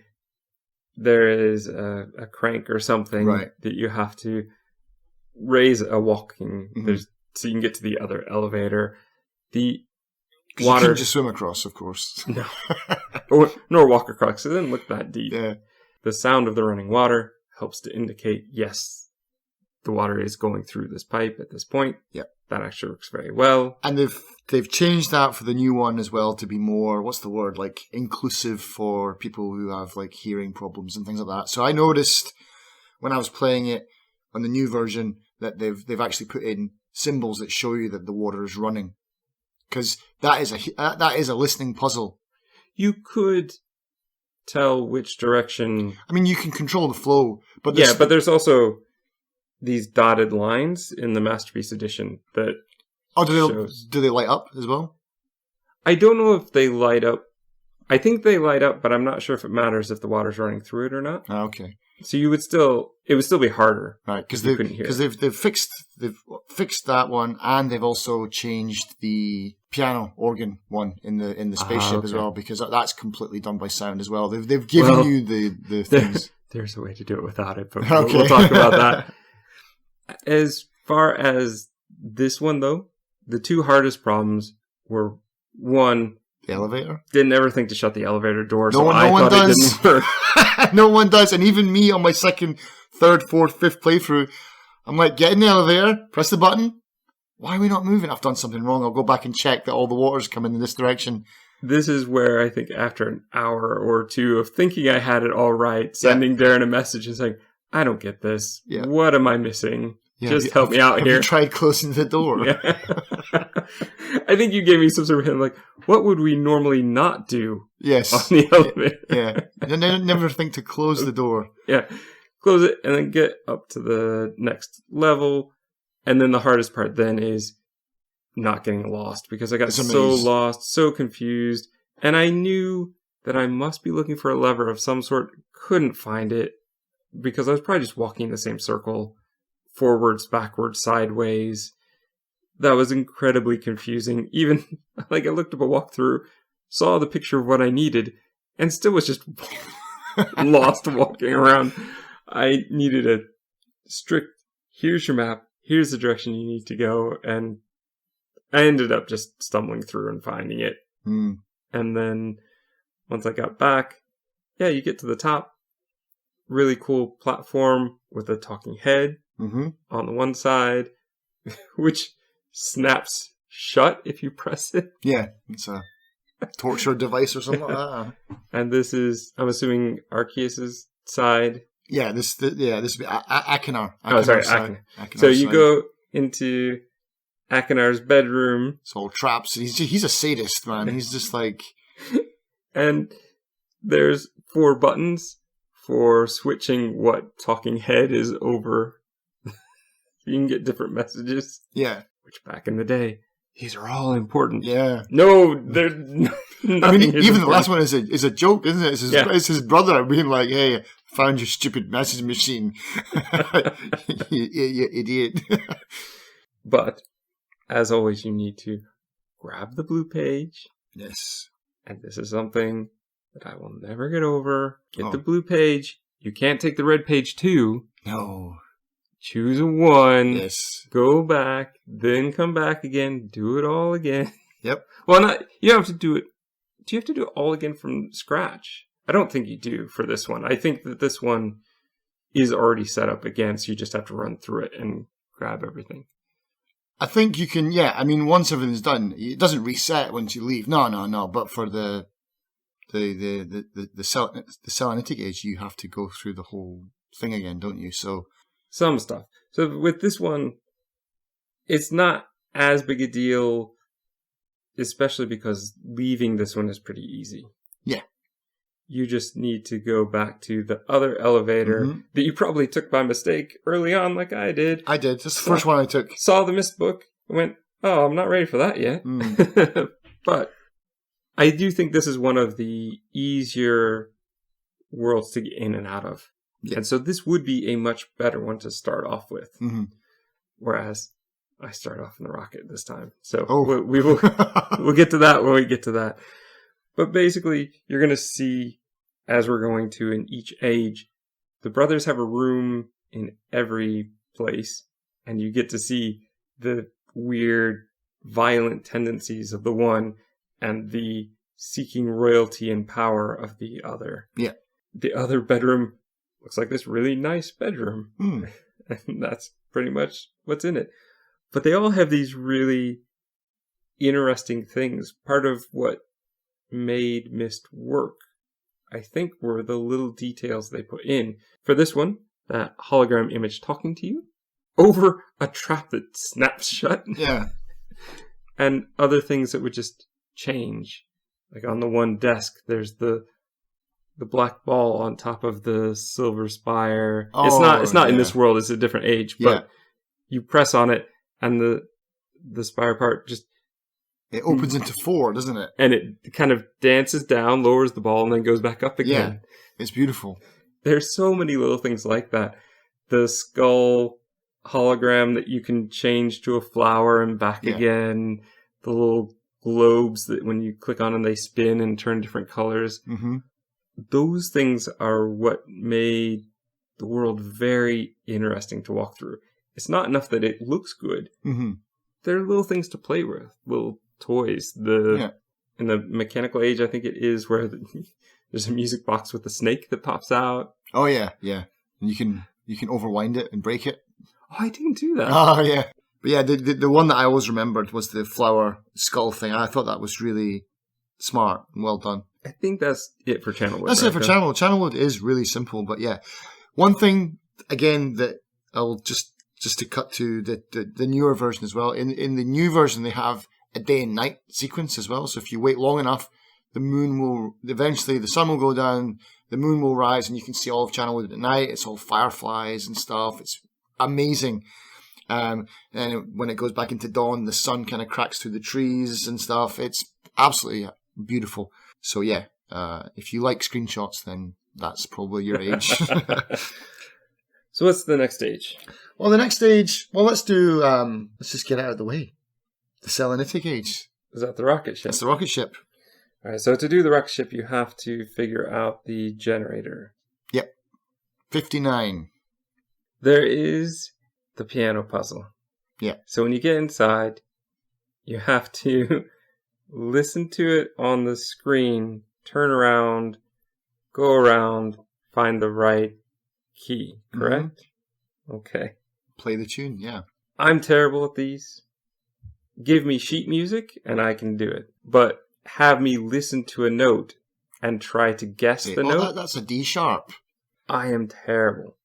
There is a crank or something that you have to raise a walking. So you can get to the other elevator. The water... You can just swim across, of course. No. Nor walk across. It didn't look that deep. Yeah. The sound of the running water helps to indicate, yes, the water is going through this pipe at this point. Yeah. That actually works very well. And they've changed that for the new one as well to be more, what's the word, like inclusive for people who have like hearing problems and things like that. So I noticed when I was playing it on the new version that they've actually put in symbols that show you that the water is running. Because that is a listening puzzle. You could tell which direction... I mean, you can control the flow. But there's also these dotted lines in the Masterpiece Edition that do they light up as well? I don't know if they light up. I think they light up, but I'm not sure if it matters if the water's running through it or not. Oh, okay. So you would still, It would still be harder, right? Because they've fixed that one, and they've also changed the piano organ one in the spaceship as well, because that's completely done by sound as well. They've given you the things. There's a way to do it without it, but we'll talk about that. As far as this one, though, the two hardest problems were, one, the elevator. Didn't ever think to shut the elevator door, no one does. No one does, and even me on my second, third, fourth, fifth playthrough, I'm like, get in the elevator, press the button. Why are we not moving? I've done something wrong. I'll go back and check that all the water's coming in this direction. This is where I think after an hour or two of thinking I had it all right, sending Darren a message and saying, I don't get this. Yeah. What am I missing? Yeah, Just help me out here. Have you tried closing the door? Yeah. I think you gave me some sort of hint, like, what would we normally not do on the elevator? Yeah. Never think to close the door. Yeah. Close it and then get up to the next level. And then the hardest part then is not getting lost, because I got so lost, so confused. And I knew that I must be looking for a lever of some sort. Couldn't find it because I was probably just walking in the same circle, forwards, backwards, sideways. That was incredibly confusing. Even, like, I looked up a walkthrough, saw the picture of what I needed, and still was just lost walking around. I needed a strict, here's your map, here's the direction you need to go, and I ended up just stumbling through and finding it. Mm. And then, once I got back, you get to the top. Really cool platform with a talking head on the one side, which snaps shut if you press it. Yeah, it's a torture device or something like that. And this is, I'm assuming, Arceus's side. Yeah, this would be Akinar. Oh, sorry, Akinar. So you go into Akinar's bedroom. It's all traps. He's a sadist, man. He's just like... And there's 4 buttons for switching what talking head is over. You can get different messages. Yeah. Which back in the day, these are all important. Yeah. No, they're... I mean, even the last one is a joke, isn't it? It's his brother being like, hey, found your stupid message machine. you idiot. But, as always, you need to grab the blue page. Yes. And this is something that I will never get over. Get the blue page. You can't take the red page too. No. Choose a 1. Yes. Go back. Then come back again. Do it all again. Yep. Well, you don't have to do it. Do you have to do it all again from scratch? I don't think you do for this one. I think that this one is already set up again, so you just have to run through it and grab everything. I think you can, I mean, once everything's done, it doesn't reset once you leave. No. But for the Selenitic age, you have to go through the whole thing again, don't you? So some stuff. So with this one, it's not as big a deal, especially because leaving this one is pretty easy. Yeah. You just need to go back to the other elevator that you probably took by mistake early on, like I did. I did. That's the first one I took. Saw the Myst book, went, oh, I'm not ready for that yet. But I do think this is one of the easier worlds to get in and out of. Yeah. And so this would be a much better one to start off with. Whereas I start off in the rocket this time. So we will we'll get to that when we get to that. But basically, you're going to see, as we're going to in each age, the brothers have a room in every place, and you get to see the weird, violent tendencies of the one and the seeking royalty and power of the other. Yeah. The other bedroom looks like this really nice bedroom. And that's pretty much what's in it. But they all have these really interesting things. Part of what made Myst work, I think, were the little details they put in. For this one, that hologram image talking to you over a trap that snaps shut. Yeah. And other things that would just change. Like on the one desk, there's the black ball on top of the silver spire. It's not in this world, it's a different age, but you press on it and the spire part just... It opens into 4, doesn't it? And it kind of dances down, lowers the ball, and then goes back up again. Yeah, it's beautiful. There's so many little things like that. the skull hologram that you can change to a flower and back again. The little globes that when you click on them, they spin and turn different colors. Mm-hmm. Those things are what made the world very interesting to walk through. It's not enough that it looks good. Mm-hmm. There are little things to play with, little toys. In the mechanical age, I think it is where there's a music box with a snake that pops out. Oh yeah, yeah. And you can overwind it and break it. Oh, I didn't do that. Oh yeah, but yeah, the one that I always remembered was the flower skull thing. I thought that was really smart and well done. I think that's it for Channelwood. That's it for Channelwood. Channelwood is really simple, but yeah, one thing again that I'll just to cut to the newer version as well. In the new version, they have a day and night sequence as well. So if you wait long enough, eventually the sun will go down, the moon will rise, and you can see all of Channelwood at night. It's all fireflies and stuff. It's amazing. And when it goes back into dawn, the sun kind of cracks through the trees and stuff. It's absolutely beautiful. So yeah, if you like screenshots, then that's probably your age. So what's the next stage? Well, the next stage, let's just get out of the way. The Selenitic age. Is that the rocket ship? That's the rocket ship. All right, so to do the rocket ship, you have to figure out the generator. Yep. 59. There is the piano puzzle. Yeah. So when you get inside, you have to listen to it on the screen, turn around, go around, find the right key, correct? Mm-hmm. Okay. Play the tune, yeah. I'm terrible at these. Give me sheet music and I can do it. But have me listen to a note and try to guess the note. That's a D sharp. I am terrible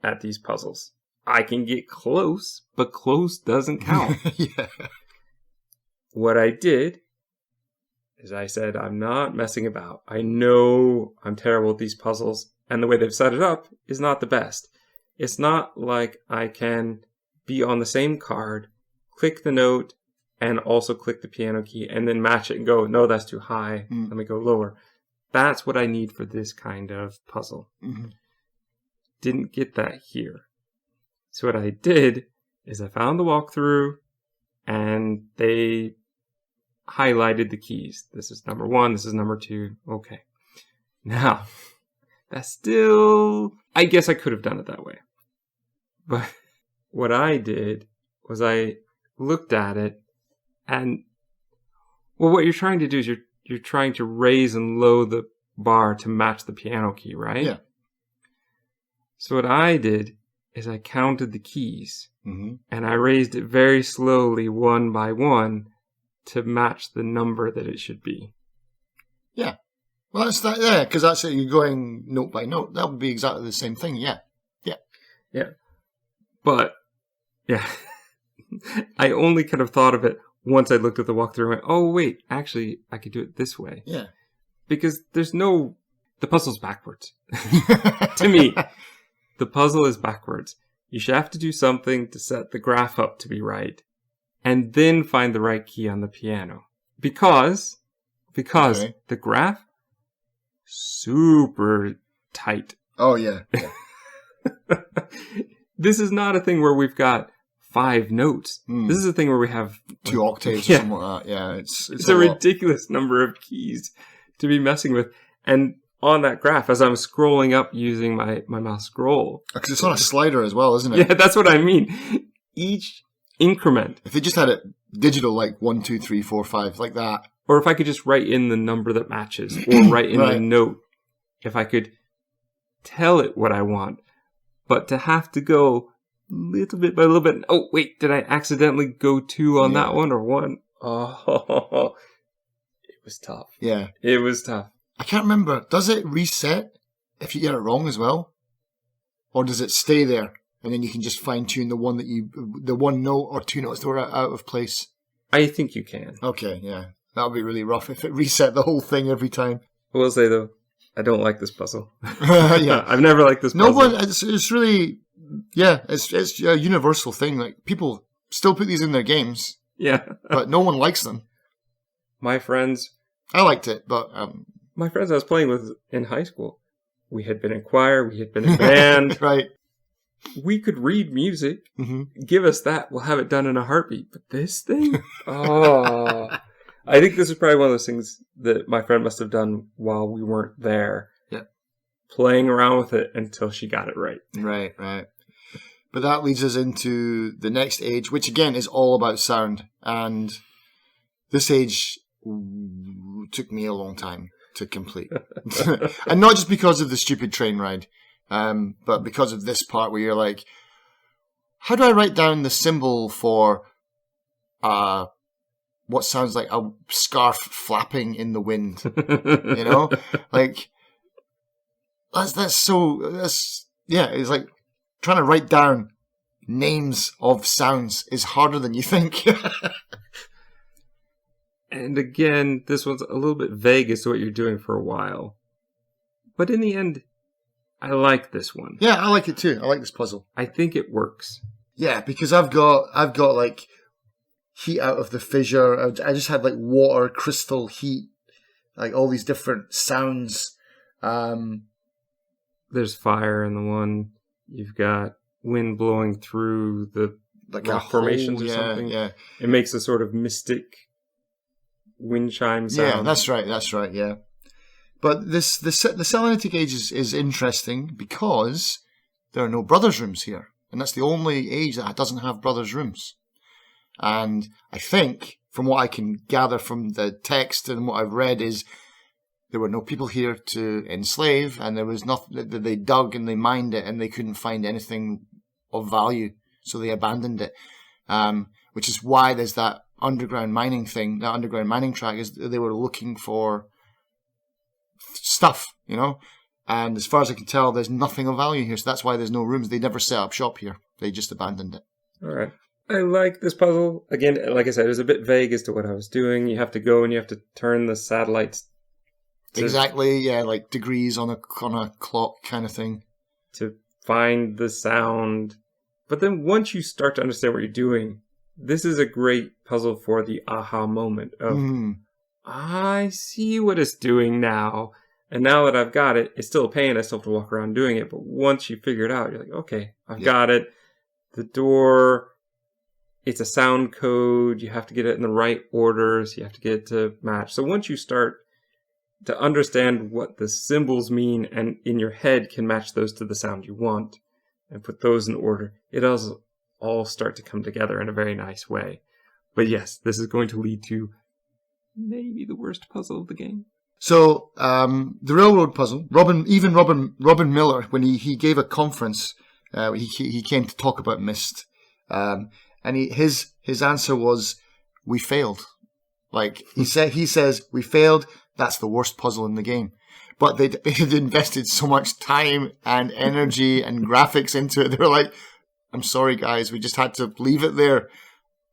at these puzzles. I can get close, but close doesn't count. Yeah. What I did is I said, I'm not messing about. I know I'm terrible at these puzzles, and the way they've set it up is not the best. It's not like I can be on the same card, click the note, and also click the piano key, and then match it and go, no, that's too high. Let me go lower. That's what I need for this kind of puzzle. Mm-hmm. Didn't get that here. So what I did is I found the walkthrough, and they highlighted the keys. This is number 1, this is number 2. Okay. Now, that's still... I guess I could have done it that way. But what I did was I looked at it, and... Well, what you're trying to do is you're trying to raise and lower the bar to match the piano key, right? Yeah. So what I did is I counted the keys, and I raised it very slowly, one by one, to match the number that it should be. Yeah. Well, that's that. Yeah, because that's it. You're going note by note. That would be exactly the same thing. Yeah. Yeah. Yeah. But, yeah. I only kind of thought of it once I looked at the walkthrough and went, oh, wait, actually, I could do it this way. Yeah. Because the puzzle's backwards. To me, the puzzle is backwards. You should have to do something to set the graph up to be right, and then find the right key on the piano. Because okay. The graph, super tight. Oh, yeah. This is not a thing where we've got 5 notes. This is a thing where we have 2 octaves or something like that. Yeah, it's a ridiculous number of keys to be messing with. And on that graph, as I'm scrolling up using my mouse scroll. Because it's on a slider as well, isn't it? Yeah, that's what I mean. Each increment. If they just had it digital, like 1, 2, 3, 4, 5, like that. Or if I could just write in the number that matches, or write in the note. If I could tell it what I want. But to have to go little bit by little bit. Oh, wait, did I accidentally go 2 on that one or 1? Oh, it was tough. Yeah. It was tough. I can't remember. Does it reset if you get it wrong as well? Or does it stay there and then you can just fine tune the one note or 2 notes that were out of place? I think you can. Okay, yeah. That would be really rough if it reset the whole thing every time. I will say though, I don't like this puzzle. Yeah. I've never liked this puzzle. No one, it's really, yeah, it's a universal thing. Like, people still put these in their games. Yeah. But no one likes them. My friends. I liked it, but... my friends I was playing with in high school, we had been in choir, we had been in band. Right. we could read music. Give us that. We'll have it done in a heartbeat. But this thing? Oh. I think this is probably one of those things that my friend must have done while we weren't there. Yeah. Playing around with it until she got it right. Right. But that leads us into the next age, which again is all about sound. And this age took me a long time to complete. And not just because of the stupid train ride, but because of this part where you're like, how do I write down the symbol for what sounds like a scarf flapping in the wind? You know? Like, it's like trying to write down names of sounds is harder than you think. And again, this one's a little bit vague as to what you're doing for a while. But in the end, I like this one. Yeah, I like it too. I like this puzzle. I think it works. Yeah, because I've got like heat out of the fissure. I just had like water, crystal heat, like all these different sounds. There's fire in the one. You've got wind blowing through the like rock formations or something. Yeah. It makes a sort of mystic wind chime sound. Yeah, that's right, yeah. But the Selenitic age is interesting because there are no brothers' rooms here. And that's the only age that doesn't have brothers' rooms. And I think, from what I can gather from the text and what I've read, is there were no people here to enslave, and there was nothing. They dug and they mined it, and they couldn't find anything of value, so they abandoned it. Which is why there's that underground mining thing, that underground mining track, is they were looking for stuff, you know? And as far as I can tell, there's nothing of value here, so that's why there's no rooms. They never set up shop here. They just abandoned it. All right. I like this puzzle. Again, like I said, it was a bit vague as to what I was doing. You have to go and you have to turn the satellites exactly, yeah, like degrees on a clock kind of thing. To find the sound. But then once you start to understand what you're doing, this is a great puzzle for the aha moment of, I see what it's doing now. And now that I've got it, it's still a pain. I still have to walk around doing it. But once you figure it out, you're like, okay, I've got it. The door, it's a sound code. You have to get it in the right order. So you have to get it to match. So once you start to understand what the symbols mean and in your head can match those to the sound you want and put those in order, it does all start to come together in a very nice way. But yes, this is going to lead to maybe the worst puzzle of the game. So the railroad puzzle, Robin Miller, when he gave a conference, he came to talk about Myst, and his answer was, we failed. Like he says we failed. That's the worst puzzle in the game. But they had invested so much time and energy and graphics into it. They were like, I'm sorry, guys, we just had to leave it there,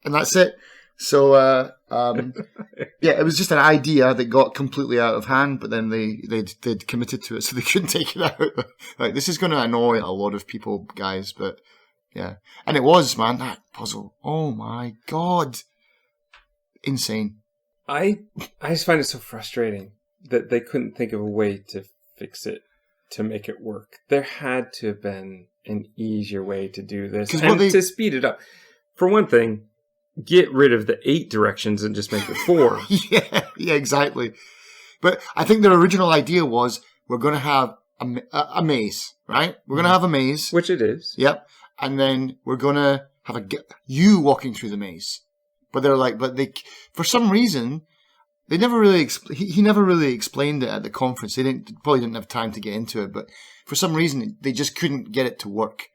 and that's it. So yeah, it was just an idea that got completely out of hand. But then they'd committed to it, so they couldn't take it out. Like, this is going to annoy a lot of people, guys. But yeah, and it was, man, that puzzle. Oh my god, insane. I just find it so frustrating that they couldn't think of a way to fix it, to make it work. There had to have been an easier way to do this, and to speed it up. For one thing, get rid of the 8 directions and just make it 4. yeah, exactly. But I think their original idea was, we're going to have a maze, right? We're going to have a maze. Which it is. Yep. And then we're going to have you walking through the maze. But they're like, for some reason, they never really, he never really explained it at the conference. They probably didn't have time to get into it, but for some reason, they just couldn't get it to work.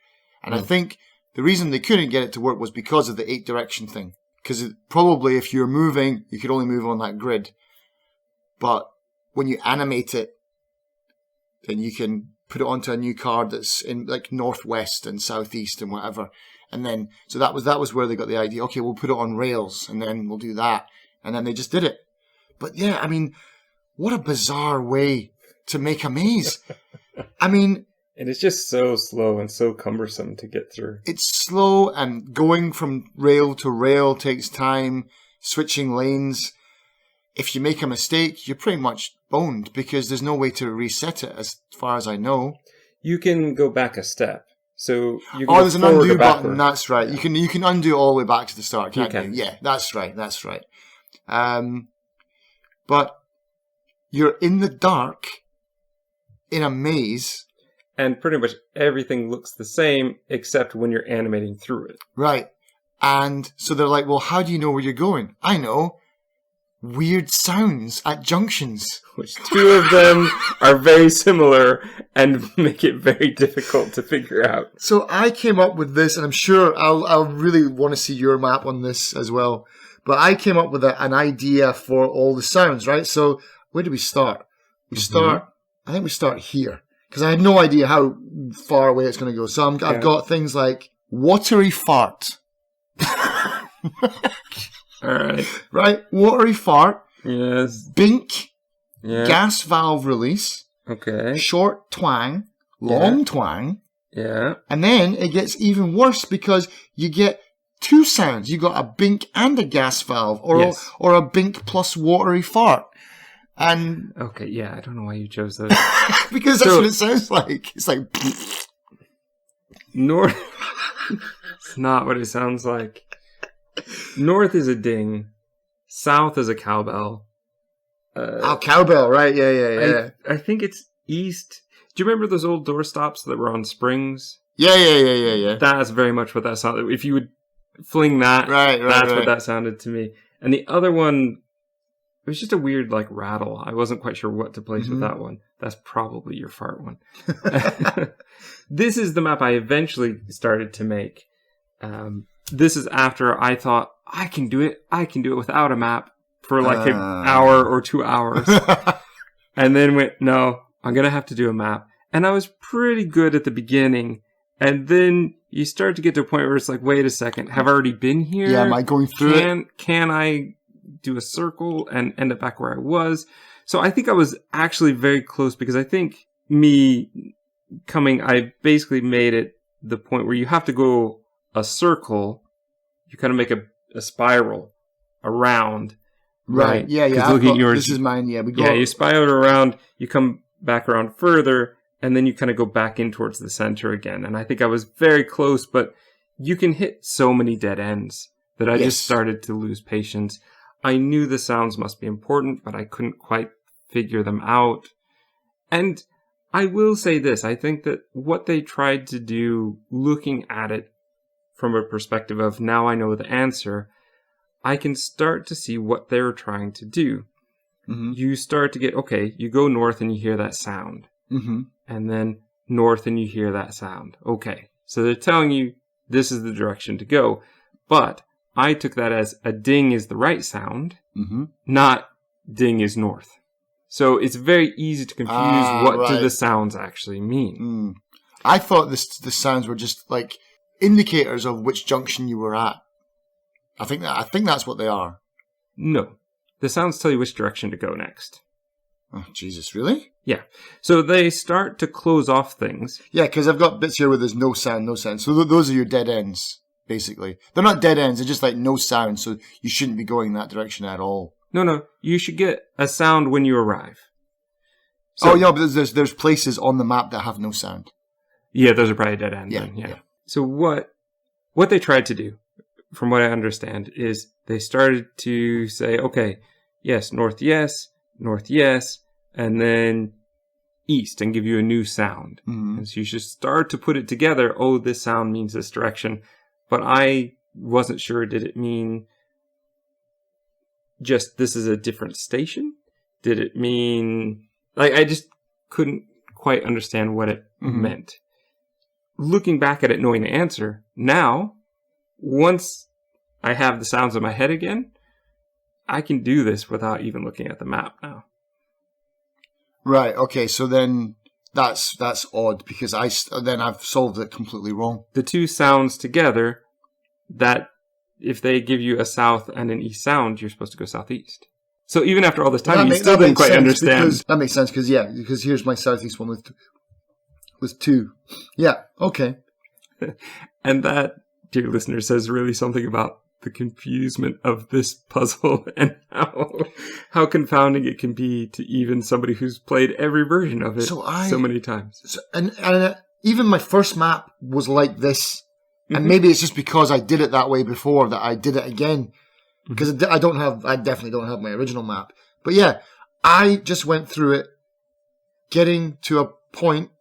And I think the reason they couldn't get it to work was because of the 8 direction thing. Because probably if you're moving, you could only move on that grid. But when you animate it, then you can put it onto a new card that's in like northwest and southeast and whatever. And then, so that was where they got the idea. Okay, we'll put it on rails and then we'll do that. And then they just did it. But yeah, I mean, what a bizarre way to make a maze. I mean, and it's just so slow and so cumbersome to get through. It's slow, and going from rail to rail takes time, switching lanes. If you make a mistake, you're pretty much boned because there's no way to reset it as far as I know. You can go back a step. So you there's an undo button. backward. That's right. You can undo all the way back to the start, can't you? can. Yeah, that's right. But you're in the dark in a maze. And pretty much everything looks the same except when you're animating through it. Right. And so they're like, well, how do you know where you're going? I know. Weird sounds at junctions. Which two of them are very similar and make it very difficult to figure out. So I came up with this, and I'm sure I'll really want to see your map on this as well. But I came up with an idea for all the sounds, right? So where do we start? I think we start here. Because I had no idea how far away it's going to go. So I've got things like watery fart. All right. Right? Watery fart. Yes. Bink. Yeah. Gas valve release. Okay. Short twang. Long twang. Yeah. And then it gets even worse because you get two sounds. You got a bink and a gas valve, or a bink plus watery fart. And okay, yeah, I don't know why you chose those. because that's what it sounds like. It's like North. It's not what it sounds like. North is a ding. South is a cowbell. Cowbell, right? Yeah. I think it's east. Do you remember those old doorstops that were on springs? Yeah. That's very much what that sounded. If you would fling that, that's what that sounded to me. And the other one, it was just a weird like rattle. I wasn't quite sure what to place with that one. That's probably your fart one. This is the map I eventually started to make. This is after I thought, I can do it without a map for like an hour or 2 hours. And then went, no, I'm going to have to do a map. And I was pretty good at the beginning. And then you start to get to a point where it's like, wait a second, have I already been here? Yeah, am I going through it? Can I do a circle and end up back where I was? So I think I was actually very close because I think I basically made it the point where you have to go a circle. You kind of make a spiral around. Right. Yeah. Looking at yours, this is mine. Yeah. You spiral around, you come back around further, and then you kind of go back in towards the center again. And I think I was very close, but you can hit so many dead ends that I just started to lose patience. I knew the sounds must be important, but I couldn't quite figure them out. And I will say this, I think that what they tried to do, looking at it from a perspective of now I know the answer, I can start to see what they're trying to do. Mm-hmm. You start to get, okay, you go north and you hear that sound. Mm-hmm. And then north and you hear that sound. Okay, so they're telling you this is the direction to go. But I took that as a ding is the right sound, not ding is north. So it's very easy to confuse what do the sounds actually mean. Mm. I thought the sounds were just like indicators of which junction you were at. I think that's what they are. No. The sounds tell you which direction to go next. Oh, Jesus, really? Yeah. So they start to close off things. Yeah, because I've got bits here where there's no sound. So those are your dead ends, basically. They're not dead ends, they're just like no sound, so you shouldn't be going that direction at all. No. You should get a sound when you arrive. So, but there's places on the map that have no sound. Yeah, those are probably dead ends. Yeah. So what they tried to do, from what I understand, is they started to say, okay, yes, north, and then east, and give you a new sound. Mm-hmm. And so you should start to put it together. Oh, this sound means this direction. But I wasn't sure, did it mean just this is a different station? Did it mean... I just couldn't quite understand what it meant. Looking back at it, knowing the answer, now, once I have the sounds in my head again, I can do this without even looking at the map now. Right, okay, so then that's odd, because then I've solved it completely wrong. The two sounds together, that if they give you a south and an east sound, you're supposed to go southeast. So even after all this time, you still didn't quite understand. That makes sense, because here's my southeast one with two. Yeah, okay. And that, dear listener, says really something about the confusement of this puzzle and how confounding it can be to even somebody who's played every version of it so many times. And even my first map was like this. And maybe it's just because I did it that way before that I did it again. Because I definitely don't have my original map. But yeah, I just went through it, getting to a point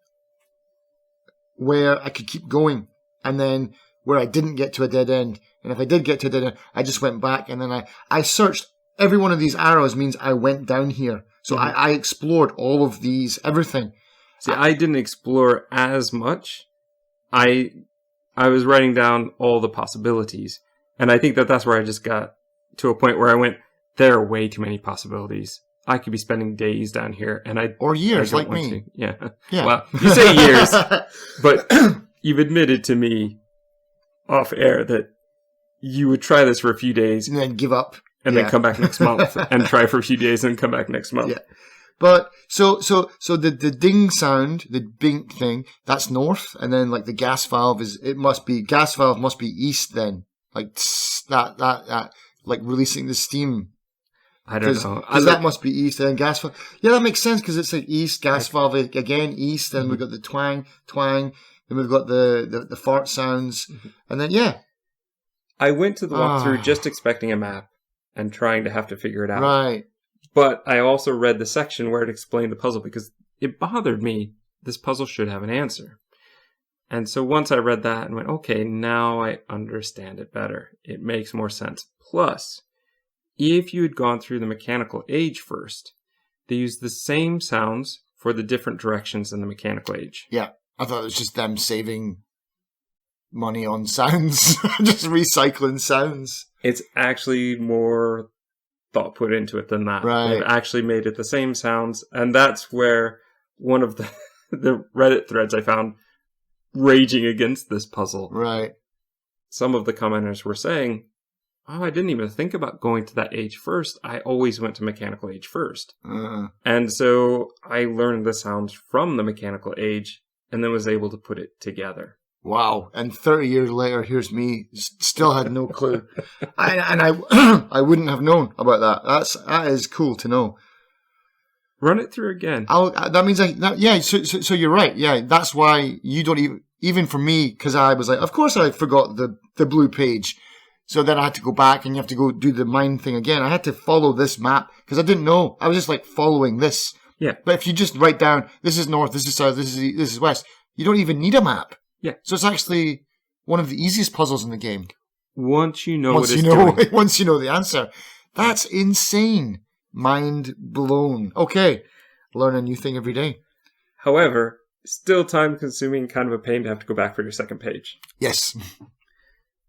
where I could keep going, and then where I didn't get to a dead end. And if I did get to a dead end, I just went back, and then I searched. Every one of these arrows means I went down here. So I explored all of these, everything. See, I didn't explore as much. I was writing down all the possibilities. And I think that's where I just got to a point where I went, there are way too many possibilities. I could be spending days down here, and or years, I like me. To. Yeah. Well, you say years, but you've admitted to me off air that you would try this for a few days and then give up, and then come back next month, and try for a few days, and come back next month. Yeah. But so the ding sound, the bink thing, that's north, and then like the gas valve must be east then, like that like releasing the steam. I don't know. Because that must be east, and then gas valve. Yeah, that makes sense because it's like east, gas valve again, east, and we've got the twang, then we've got the fart sounds, and then I went to the walkthrough just expecting a map and trying to have to figure it out. Right. But I also read the section where it explained the puzzle because it bothered me. This puzzle should have an answer. And so once I read that and went, okay, now I understand it better. It makes more sense. Plus, if you had gone through the mechanical age first, they used the same sounds for the different directions in the mechanical age. Yeah, I thought it was just them saving money on sounds, just recycling sounds. It's actually more thought put into it than that. Right. They've actually made it the same sounds, and that's where one of the Reddit threads I found raging against this puzzle. Right. Some of the commenters were saying, I didn't even think about going to that age first. I always went to mechanical age first. And so I learned the sounds from the mechanical age and then was able to put it together. Wow. And 30 years later, here's me, still had no clue. I wouldn't have known about that. That is cool to know. Run it through again. That means so you're right. Yeah, that's why you don't even for me, because I was like, of course I forgot the blue page. So then I had to go back and you have to go do the mine thing again. I had to follow this map because I didn't know. I was just like following this. Yeah. But if you just write down, this is north, this is south, this is west, you don't even need a map. Yeah. So it's actually one of the easiest puzzles in the game. Once you know what it's doing. Once you know the answer. That's insane. Mind blown. Okay. Learn a new thing every day. However, still time consuming, kind of a pain to have to go back for your second page. Yes.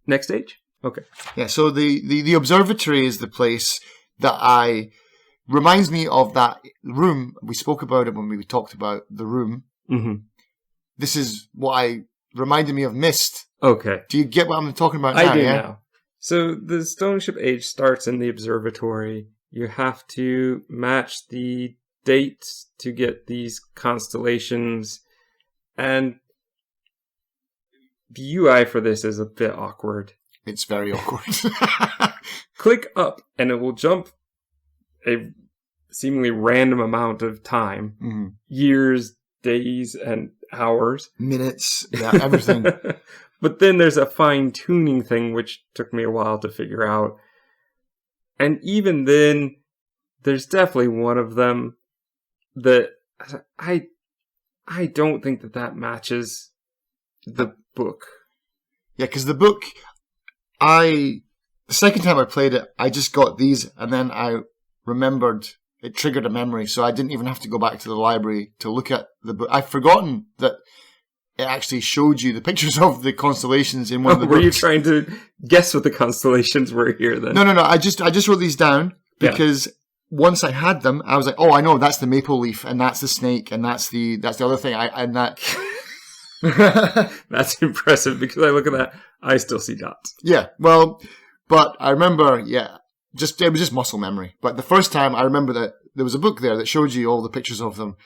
Next stage? Okay. Yeah, so the observatory is the place that reminds me of that room. We spoke about it when we talked about the room. Mm-hmm. This is what reminded me of Myst. Okay. Do you get what I'm talking about now? I do now. So the stone ship age starts in the observatory. You have to match the dates to get these constellations. And the UI for this is a bit awkward. It's very awkward. Click up and it will jump a seemingly random amount of time. Mm-hmm. Years, days, and hours. Minutes, everything. But then there's a fine-tuning thing which took me a while to figure out. And even then, there's definitely one of them that I don't think that matches the book. Yeah, because the book... the second time I played it, I just got these, and then I remembered it triggered a memory, so I didn't even have to go back to the library to look at the book. I've forgotten that it actually showed you the pictures of the constellations in one of the books. Were you trying to guess what the constellations were here then? No. I just wrote these down because once I had them, I was like, oh, I know, that's the maple leaf, and that's the snake, and that's the other thing. That's impressive because I look at that, I still see dots. Yeah, well, but I remember, it was just muscle memory. But the first time I remember that there was a book there that showed you all the pictures of them,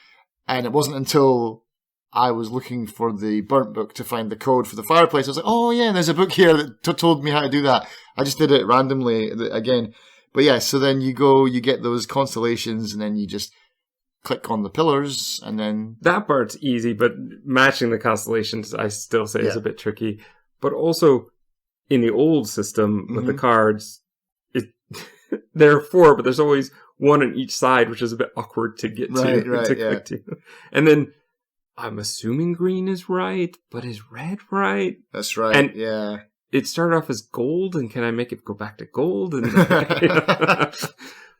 and it wasn't until I was looking for the burnt book to find the code for the fireplace. I was like, oh yeah, there's a book here that told me how to do that. I just did it randomly again. But yeah, so then you get those constellations, and then you just click on the pillars, and then... That part's easy, but matching the constellations, I still say is a bit tricky. But also, in the old system, with the cards, there are 4, but there's always one on each side, which is a bit awkward to get to click to. And then, I'm assuming green is right, but is red right? That's right, and it started off as gold, and can I make it go back to gold? And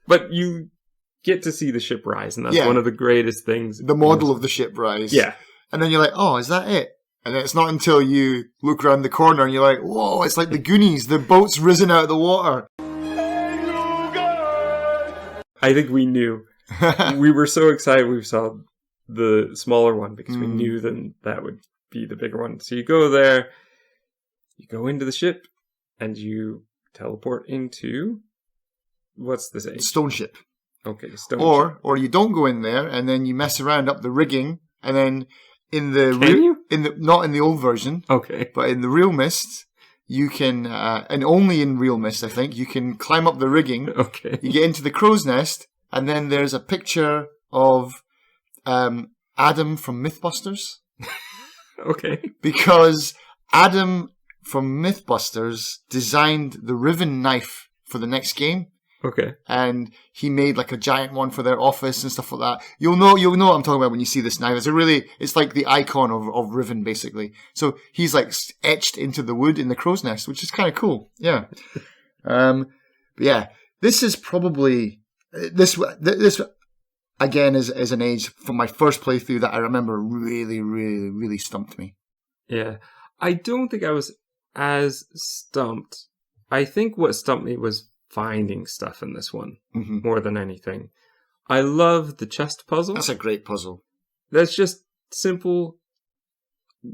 but you get to see the ship rise, and that's one of the greatest things. The model of the ship rise. Yeah. And then you're like, oh, is that it? And then it's not until you look around the corner and you're like, whoa, it's like the Goonies. The boat's risen out of the water. I think we knew. We were so excited we saw the smaller one because we knew then that would be the bigger one. So you go there, you go into the ship, and you teleport into... What's this age? Stone ship. Okay, stone ship. Or you don't go in there, and then you mess around up the rigging, and then in the... not in the old version. Okay. But in the real Myst, you can, and only in real Myst, I think, you can climb up the rigging. Okay. You get into the crow's nest, and then there's a picture of Adam from Mythbusters. Okay. Because Adam from Mythbusters designed the Riven knife for the next game. Okay. And he made like a giant one for their office and stuff like that. You'll know what I'm talking about when you see this knife. It's like the icon of Riven, basically. So he's like etched into the wood in the crow's nest, which is kind of cool. Yeah. But yeah, this is probably, this again is an age from my first playthrough that I remember really, really, really stumped me. Yeah. I don't think I was as stumped. I think what stumped me was finding stuff in this one more than anything. I love the chest puzzle. That's a great puzzle. That's just simple,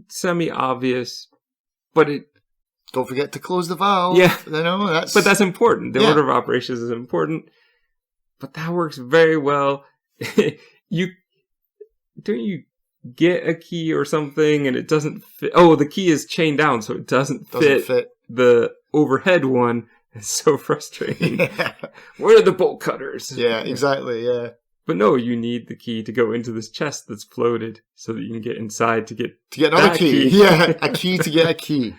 semi-obvious, but it... Don't forget to close the valve. Yeah. But that's important. The order of operations is important, but that works very well. Don't you get a key or something and it doesn't fit? Oh, the key is chained down, so it doesn't fit the overhead one. It's so frustrating. Yeah. Where are the bolt cutters? Yeah, exactly, yeah. But no, you need the key to go into this chest that's floated so that you can get inside to get another key. Yeah, a key to get a key.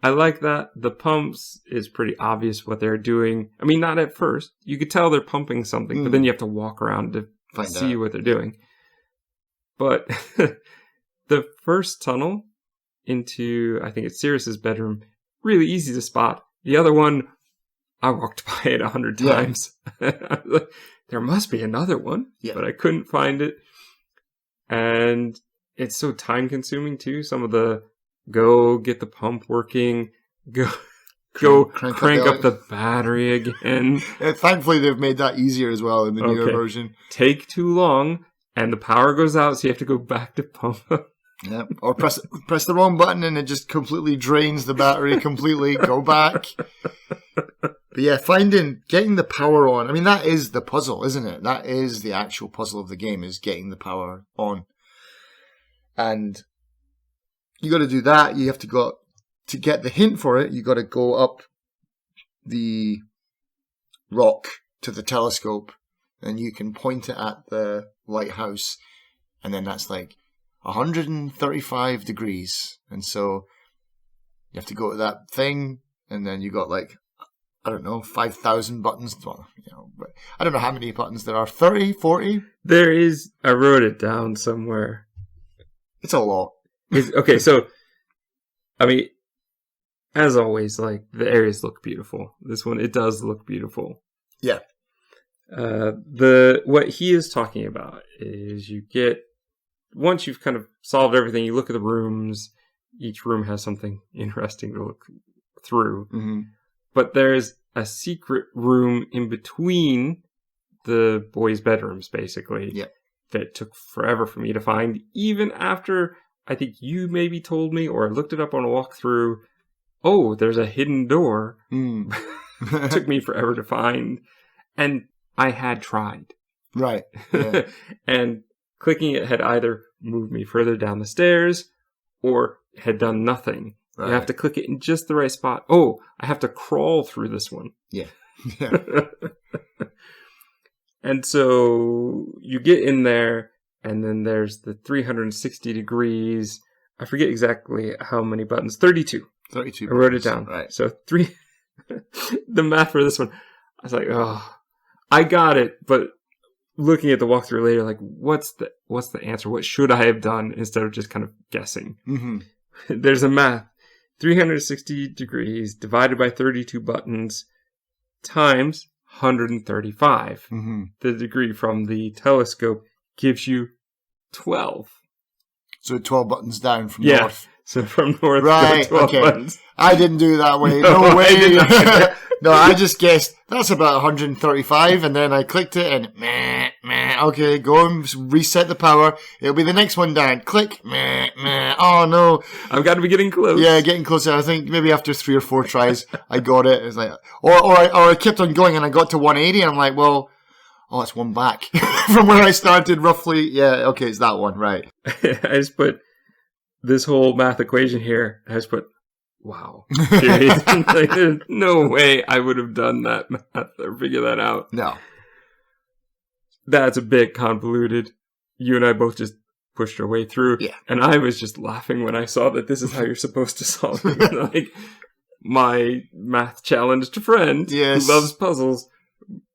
I like that. The pumps is pretty obvious what they're doing. I mean, not at first. You could tell they're pumping something, but then you have to walk around to see what they're doing. But the first tunnel into, I think it's Sirius's bedroom, really easy to spot. The other one, I walked by it 100 times. There must be another one, but I couldn't find it. And it's so time consuming too. Some of the go get the pump working, go crank up the battery again. Thankfully, they've made that easier as well in the newer version. Take too long, and the power goes out, so you have to go back to pump. Yeah, or press the wrong button and it just completely drains the battery completely. Go back. But yeah, getting the power on. I mean, that is the puzzle, isn't it? That is the actual puzzle of the game, is getting the power on. And you got to do that. You have to go to get the hint for it. You got to go up the rock to the telescope, and you can point it at the lighthouse, and then that's like 135 degrees, and so you have to go to that thing, and then you got like, I don't know, 5,000 buttons. Well, but I don't know how many buttons there are. 30, 40? There is. I wrote it down somewhere. It's a lot. Okay, so I mean, as always, like the areas look beautiful. This one, it does look beautiful. Yeah. What he is talking about is you get. Once you've kind of solved everything, you look at the rooms. Each room has something interesting to look through. Mm-hmm. But there's a secret room in between the boys' bedrooms, basically, that took forever for me to find. Even after, I think you maybe told me, or I looked it up on a walkthrough, oh, there's a hidden door. It took me forever to find. And I had tried. Right. Yeah. And clicking it had either moved me further down the stairs or had done nothing. Right. You have to click it in just the right spot. Oh, I have to crawl through this one. Yeah. And so you get in there, and then there's the 360 degrees. I forget exactly how many buttons. 32. 32 I wrote it down. Right. So the math for this one, I was like, oh, I got it. But looking at the walkthrough later, like, what's the answer? What should I have done instead of just kind of guessing? Mm-hmm. There's a math. 360 degrees divided by 32 buttons times 135. Mm-hmm. The degree from the telescope gives you 12. So 12 buttons down from north. So from north right, to 12 okay. buttons. I didn't do it that way. No way. No, I just guessed that's about 135, and then I clicked it and meh. Okay, go and reset the power. It'll be the next one down. Click. Oh no. I've got to be getting close. Yeah, getting closer. I think maybe after 3 or 4 tries, I got it. It's like, or I kept on going and I got to 180, and I'm like, well, oh, it's one back from where I started roughly. Yeah, okay, it's that one, right. I just put this whole math equation here. I just put, wow. Like, there's no way I would have done that math or figured that out. No. That's a bit convoluted. You and I both just pushed our way through. Yeah. And I was just laughing when I saw that this is how you're supposed to solve it. Like, my math challenged friend who loves puzzles,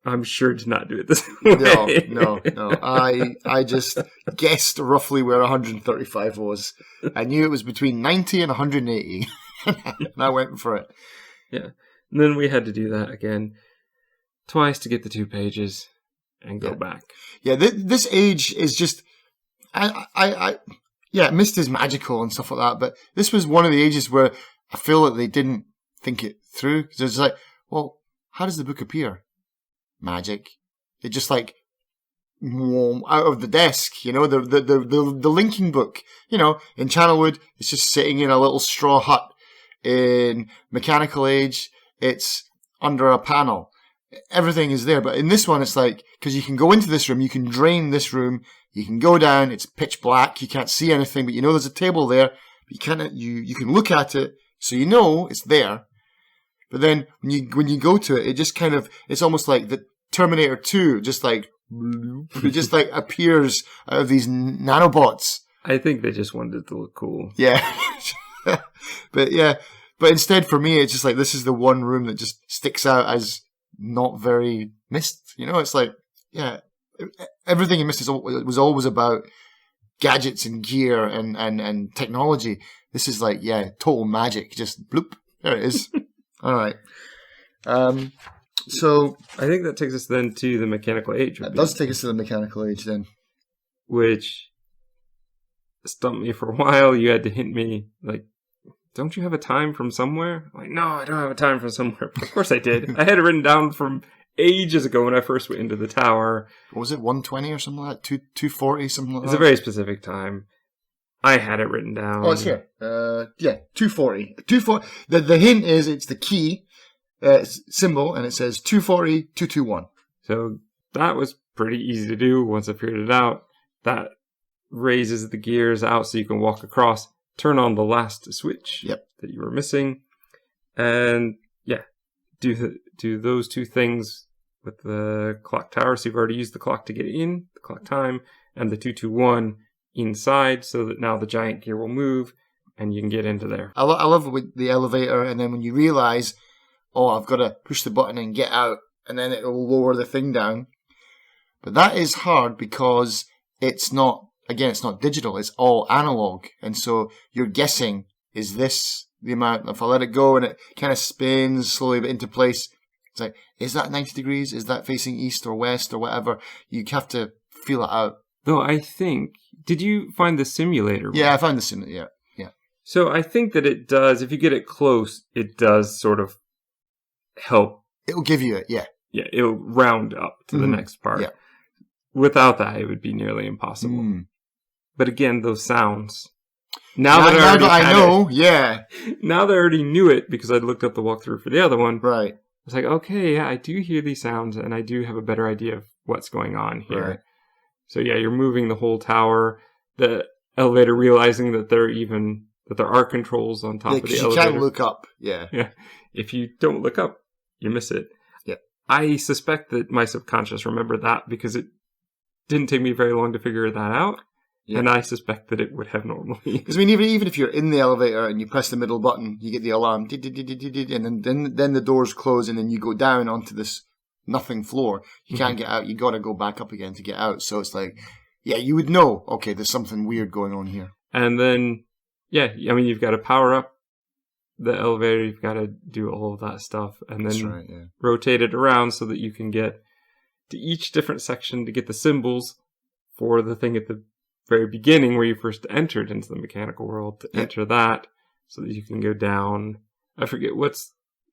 I'm sure did not do it this way. No. I just guessed roughly where 135 was. I knew it was between 90 and 180. And I went for it. Yeah. And then we had to do that again twice to get the 2 pages and go back. Yeah, this age is just... Myst is magical and stuff like that, but this was one of the ages where I feel that they didn't think it through. Because it's like, well, how does the book appear? Magic. It just like out of the desk, you know, the linking book, you know, in Channelwood, it's just sitting in a little straw hut. In Mechanical Age, it's under a panel. Everything is there, but in this one, it's like, because you can go into this room, you can drain this room, you can go down, it's pitch black, you can't see anything, but you know there's a table there, but you can look at it, so you know it's there. But then when you go to it, it just kind of, it's almost like the Terminator 2, just like, it just like appears out of these nanobots. I think they just wanted it to look cool. Yeah. But instead for me, it's just like, this is the one room that just sticks out as not very Myst. You know, it's like, yeah, everything in Myst was always about gadgets and gear and technology. This is like, yeah, total magic. Just bloop. There it is. All right. So I think that takes us then to the Mechanical Age. That does take us to the Mechanical Age then. Which stumped me for a while. You had to hint me, like, don't you have a time from somewhere? I'm like, no, I don't have a time from somewhere. Of course I did. I had it written down from ages ago when I first went into the tower. What was it, 120 or something like that? 240, something like that? It's a very specific time. I had it written down. Oh, it's here. 240. 240. The hint is it's the key symbol, and it says 240, 221. So that was pretty easy to do once I figured it out. That raises the gears out so you can walk across. Turn on the last switch that you were missing, and do those 2 things with the clock tower. So you've already used the clock to get in, the clock time, and the 221 inside, so that now the giant gear will move and you can get into there. I love it with the elevator, and then when you realize, oh, I've got to push the button and get out, and then it will lower the thing down. But that is hard because it's not. Again, it's not digital, it's all analog. And so you're guessing, is this the amount? If I let it go and it kind of spins slowly into place, it's like, is that 90 degrees? Is that facing east or west or whatever? You have to feel it out. Though I think, did you find the simulator? Yeah, I found the simulator, yeah. So I think that it does, if you get it close, it does sort of help. It'll give you it, yeah. Yeah, it'll round up to the next part. Yeah. Without that, it would be nearly impossible. But again, those sounds. Now that I know, Now that I already knew it, because I'd looked up the walkthrough for the other one. Right. I was like, okay, yeah, I do hear these sounds, and I do have a better idea of what's going on here. Right. So yeah, you're moving the whole tower. The elevator realizing that there are controls on top of the elevator. You can't look up. Yeah. Yeah. If you don't look up, you miss it. Yep. I suspect that my subconscious remembered that because it didn't take me very long to figure that out. Yeah. And I suspect that it would have normally. Because I mean, even if you're in the elevator and you press the middle button, you get the alarm, and then the doors close, and then you go down onto this nothing floor. You can't get out. You got to go back up again to get out. So it's like, yeah, you would know. Okay, there's something weird going on here. And then, yeah, I mean, you've got to power up the elevator. You've got to do all of that stuff, and then rotate it around so that you can get to each different section to get the symbols for the thing at the very beginning where you first entered into the mechanical world to enter that so that you can go down. I forget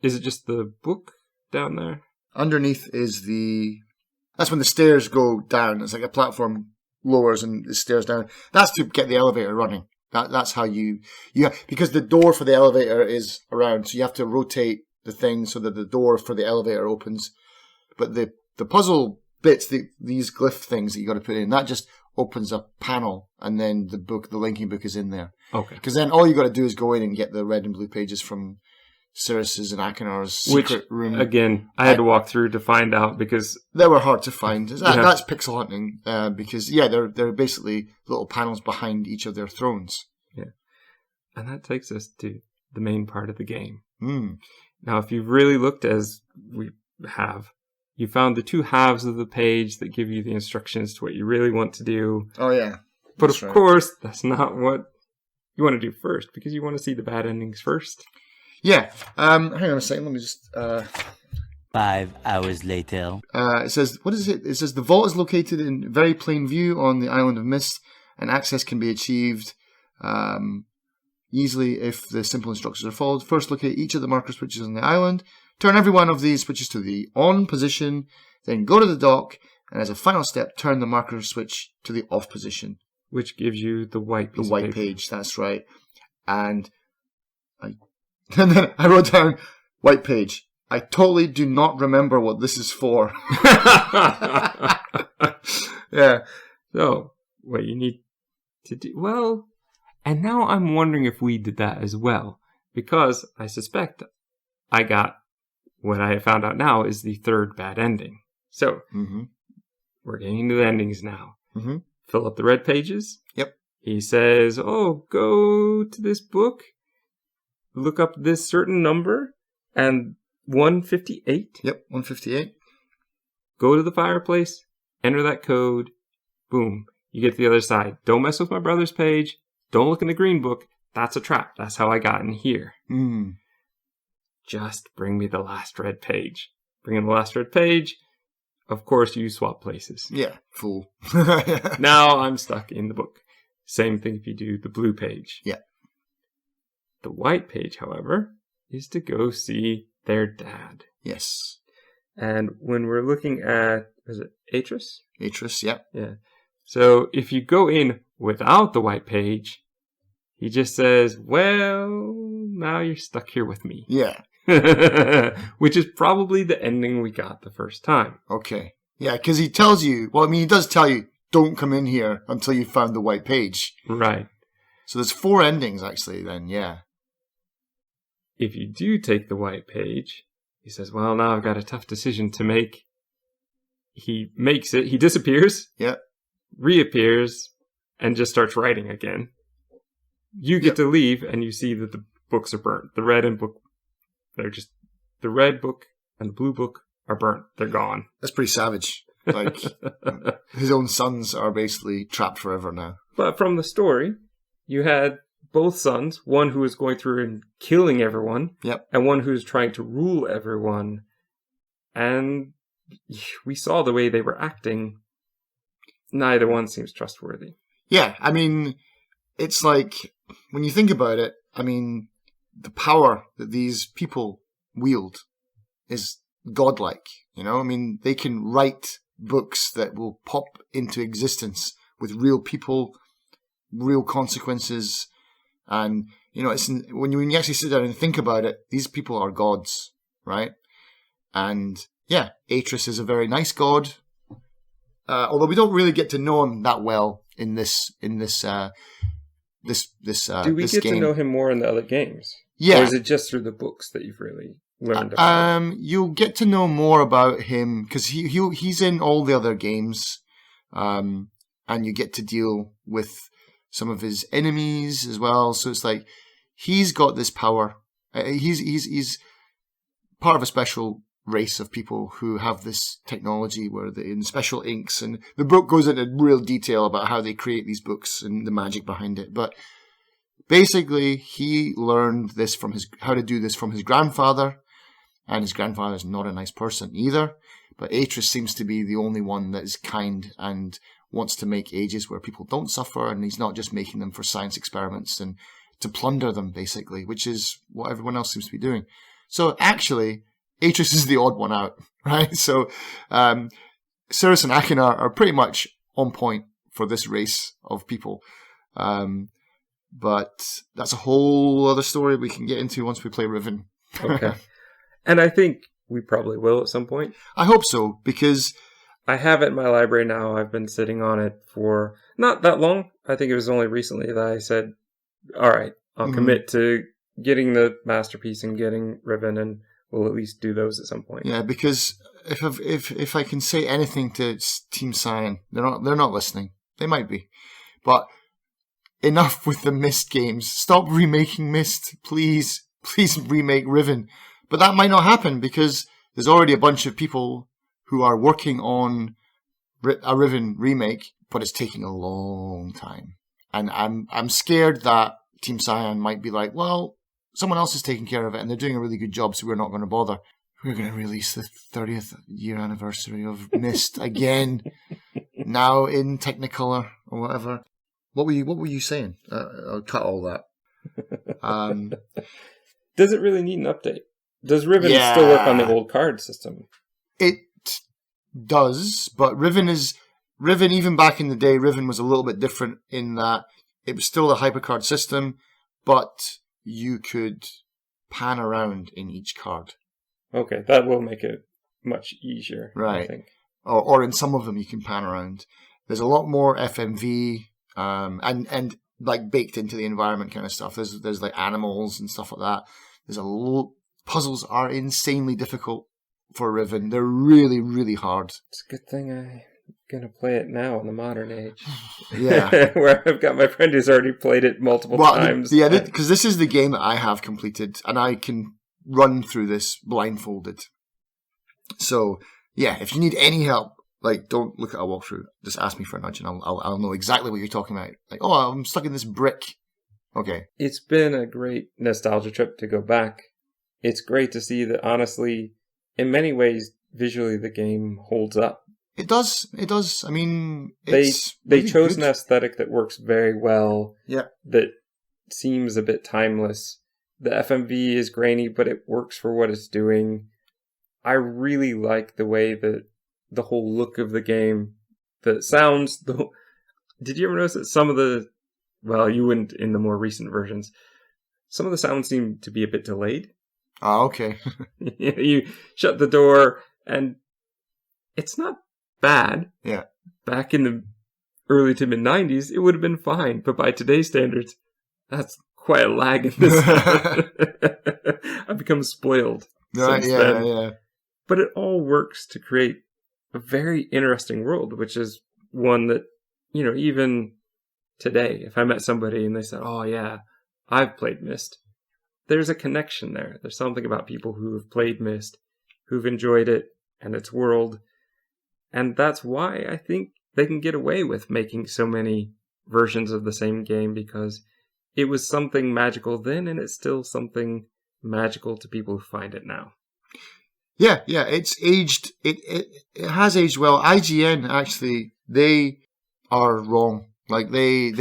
is it just the book down there? Underneath is that's when the stairs go down. It's like a platform lowers and the stairs down. That's to get the elevator running. That's how you because the door for the elevator is around, so you have to rotate the thing so that the door for the elevator opens. But the puzzle bits, these glyph things that you got to put in, that just opens a panel, and then the linking book is in there. Okay. Because then all you got to do is go in and get the red and blue pages from Cirrus's and Achenor's secret room. Again, I had to walk through to find out because they were hard to find. That's pixel hunting because they're basically little panels behind each of their thrones. Yeah, and that takes us to the main part of the game. Mm. Now, if you've really looked as we have, you found the two halves of the page that give you the instructions to what you really want to do. Oh, yeah. But of course, that's not what you want to do first, because you want to see the bad endings first. Yeah. Hang on a second. Let me just... 5 hours later. It says, what is it? It says, the vault is located in very plain view on the island of Myst, and access can be achieved easily if the simple instructions are followed. First, locate each of the marker switches on the island. Turn every one of these switches to the on position. Then go to the dock, and as a final step, turn the marker switch to the off position. Which gives you the white piece The white page, that's right. And then I wrote down, white page. I totally do not remember what this is for. Yeah. So, what you need to do... Well, and now I'm wondering if we did that as well. Because I suspect I got... What I found out now is the third bad ending. So, we're getting into the endings now. Mm-hmm. Fill up the red pages. Yep. He says, go to this book, look up this certain number, and 158. Yep, 158. Go to the fireplace, enter that code, boom, you get to the other side. Don't mess with my brother's page. Don't look in the green book. That's a trap. That's how I got in here. Mm. Just bring me the last red page. Bring in the last red page. Of course, you swap places. Yeah, fool. Now I'm stuck in the book. Same thing if you do the blue page. Yeah. The white page, however, is to go see their dad. Yes. And when we're looking at, is it Atris? Atris, yeah. Yeah. So if you go in without the white page, he just says, well, now you're stuck here with me. Yeah. Which is probably the ending we got the first time. Okay. Yeah, because he tells you, well, I mean, he does tell you, don't come in here until you found the white page. Right. So there's 4 endings, actually, then, yeah. If you do take the white page, he says, well, now I've got a tough decision to make. He makes it, he disappears. Yeah. Reappears, and just starts writing again. You get to leave, and you see that the books are burnt. The red book and the blue book are burnt. They're gone. That's pretty savage. Like, his own sons are basically trapped forever now. But from the story, you had both sons, one who was going through and killing everyone, yep, and one who's trying to rule everyone. And we saw the way they were acting. Neither one seems trustworthy. Yeah, I mean, it's like, when you think about it, I mean, the power that these people wield is godlike, you know? I mean, they can write books that will pop into existence with real people, real consequences, and, you know, it's when you actually sit down and think about it, these people are gods, right? And, yeah, Atris is a very nice god, although we don't really get to know him that well in this game. Do we get to know him more in the other games? Yeah. Or is it just through the books that you've really... learned about? You'll get to know more about him because he's in all the other games, and you get to deal with some of his enemies as well. So it's like he's got this power. He's part of a special race of people who have this technology where they in special inks, and the book goes into real detail about how they create these books and the magic behind it. But basically, he learned this how to do this from his grandfather, and his grandfather's not a nice person either. But Atris seems to be the only one that is kind and wants to make ages where people don't suffer, and he's not just making them for science experiments and to plunder them, basically, which is what everyone else seems to be doing. So actually, Atris is the odd one out, right? So Cirrus and Achenar are pretty much on point for this race of people. But that's a whole other story we can get into once we play Riven. Okay. And I think we probably will at some point. I hope so, because I have it in my library now. I've been sitting on it for not that long. I think it was only recently that I said, all right, I'll commit to getting the masterpiece and getting Riven, and we'll at least do those at some point. Yeah, because if I can say anything to Team Cyan, they're not listening. They might be. But enough with the Myst games. Stop remaking Myst, please. Please remake Riven. But that might not happen because there's already a bunch of people who are working on a Riven remake, but it's taking a long time. And I'm scared that Team Cyan might be like, well, someone else is taking care of it and they're doing a really good job, so we're not going to bother. We're going to release the 30th year anniversary of Myst again, now in Technicolor or whatever. What were you saying? I'll cut all that. Does it really need an update? Does Riven still work on the old card system? It does, but Riven even back in the day, Riven was a little bit different in that it was still a hypercard system, but you could pan around in each card. Okay, that will make it much easier, right? I think. Or in some of them you can pan around. There's a lot more FMV, and like baked into the environment kind of stuff. There's like animals and stuff like that. Puzzles are insanely difficult for Riven. They're really, really hard. It's a good thing I'm going to play it now in the modern age. Yeah. Where I've got my friend who's already played it multiple times. Yeah, because this is the game that I have completed, and I can run through this blindfolded. So, yeah, if you need any help, like, don't look at a walkthrough. Just ask me for a nudge, and I'll know exactly what you're talking about. Like, oh, I'm stuck in this brick. Okay. It's been a great nostalgia trip to go back. It's great to see that, honestly, in many ways, visually, the game holds up. It does. I mean, they really chose good. an aesthetic that works very well. Yeah. That seems a bit timeless. The FMV is grainy, but it works for what it's doing. I really like the way that the whole look of the game, the sounds. Did you ever notice that some of the, well, you wouldn't in the more recent versions, some of the sounds seem to be a bit delayed. Oh, okay. You shut the door, and it's not bad. Yeah. Back in the early to mid-90s, it would have been fine. But by today's standards, that's quite a lag in this. I've become spoiled. Right, since then. yeah. But it all works to create a very interesting world, which is one that, even today, if I met somebody and they said, oh yeah, I've played Myst, there's a connection there. There's something about people who have played Myst, who've enjoyed it and its world. And that's why I think they can get away with making so many versions of the same game, because it was something magical then, and it's still something magical to people who find it now. Yeah, it's aged. It has aged well. IGN, actually, they are wrong. Like, they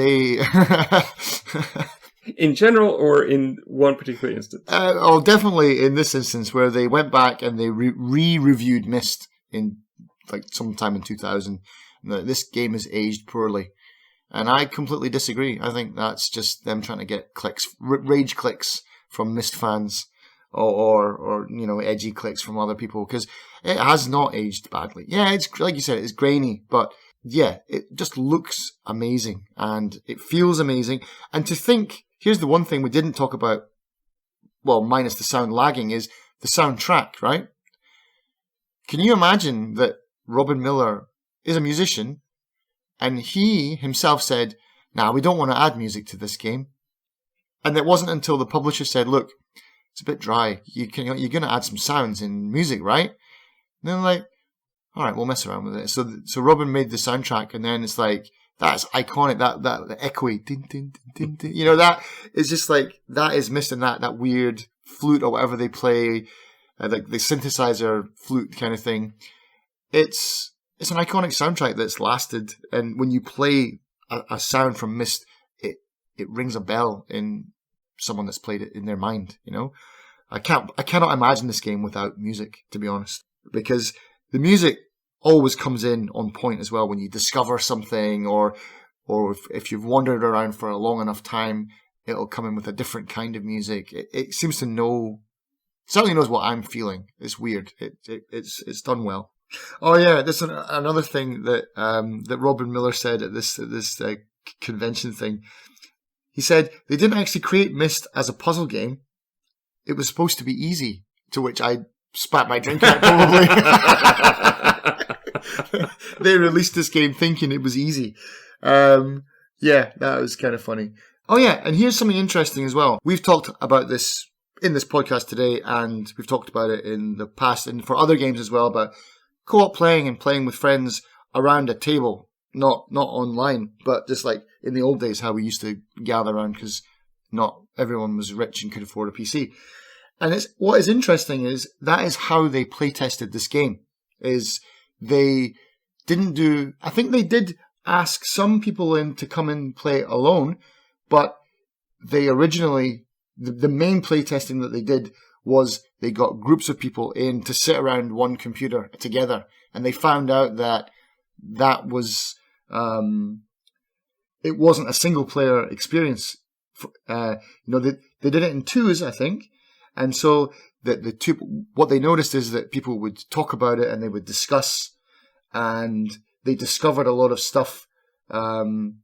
In general, or in one particular instance? Definitely in this instance, where they went back and they re-reviewed Myst in like sometime in 2000. This game is aged poorly, and I completely disagree. I think that's just them trying to get clicks, rage clicks from Myst fans, or edgy clicks from other people, because it has not aged badly. Yeah, it's like you said, it's grainy, but yeah, it just looks amazing and it feels amazing. And to think, here's the one thing we didn't talk about, well, minus the sound lagging, is the soundtrack, right? Can you imagine that Robin Miller is a musician and he himself said, we don't want to add music to this game. And it wasn't until the publisher said, look, it's a bit dry. You're going to add some sounds in music, right? And they're like, all right, we'll mess around with it. So Robin made the soundtrack, and then it's like, that's iconic. That echoey, din, din, din, din, din. That is just like, that is Myst, and that weird flute or whatever they play, like the synthesizer flute kind of thing. It's an iconic soundtrack that's lasted, and when you play a sound from Myst, it rings a bell in someone that's played it in their mind. I cannot imagine this game without music, to be honest, because the music always comes in on point as well when you discover something, or if you've wandered around for a long enough time, it'll come in with a different kind of music. It seems to know, certainly knows what I'm feeling. It's weird. It's done well. Oh yeah, there's another thing that Robin Miller said at this convention thing. He said they didn't actually create Myst as a puzzle game. It was supposed to be easy, to which I spat my drink out probably. They released this game thinking it was easy. Yeah, that was kind of funny. Oh yeah, and here's something interesting as well. We've talked about this in this podcast today, and we've talked about it in the past and for other games as well, about co-op playing and playing with friends around a table. Not online, but just like in the old days, how we used to gather around because not everyone was rich and could afford a PC. And what is interesting is that is how they play tested this game. Is they didn't do. I think they did ask some people in to come and play alone, but they originally the main play testing that they did was they got groups of people in to sit around one computer together, and they found out that was. It wasn't a single player experience. They did it in twos, I think, and so the two. What they noticed is that people would talk about it and they would discuss, and they discovered a lot of stuff that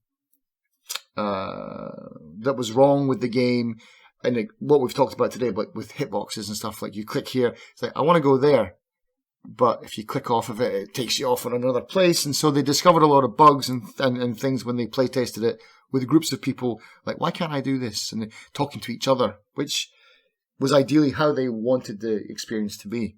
was wrong with the game, and what we've talked about today, but with hitboxes and stuff. Like you click here, it's like I want to go there. But if you click off of it, it takes you off on another place. And so they discovered a lot of bugs and things when they play tested it with groups of people. Like, why can't I do this? And talking to each other, which was ideally how they wanted the experience to be.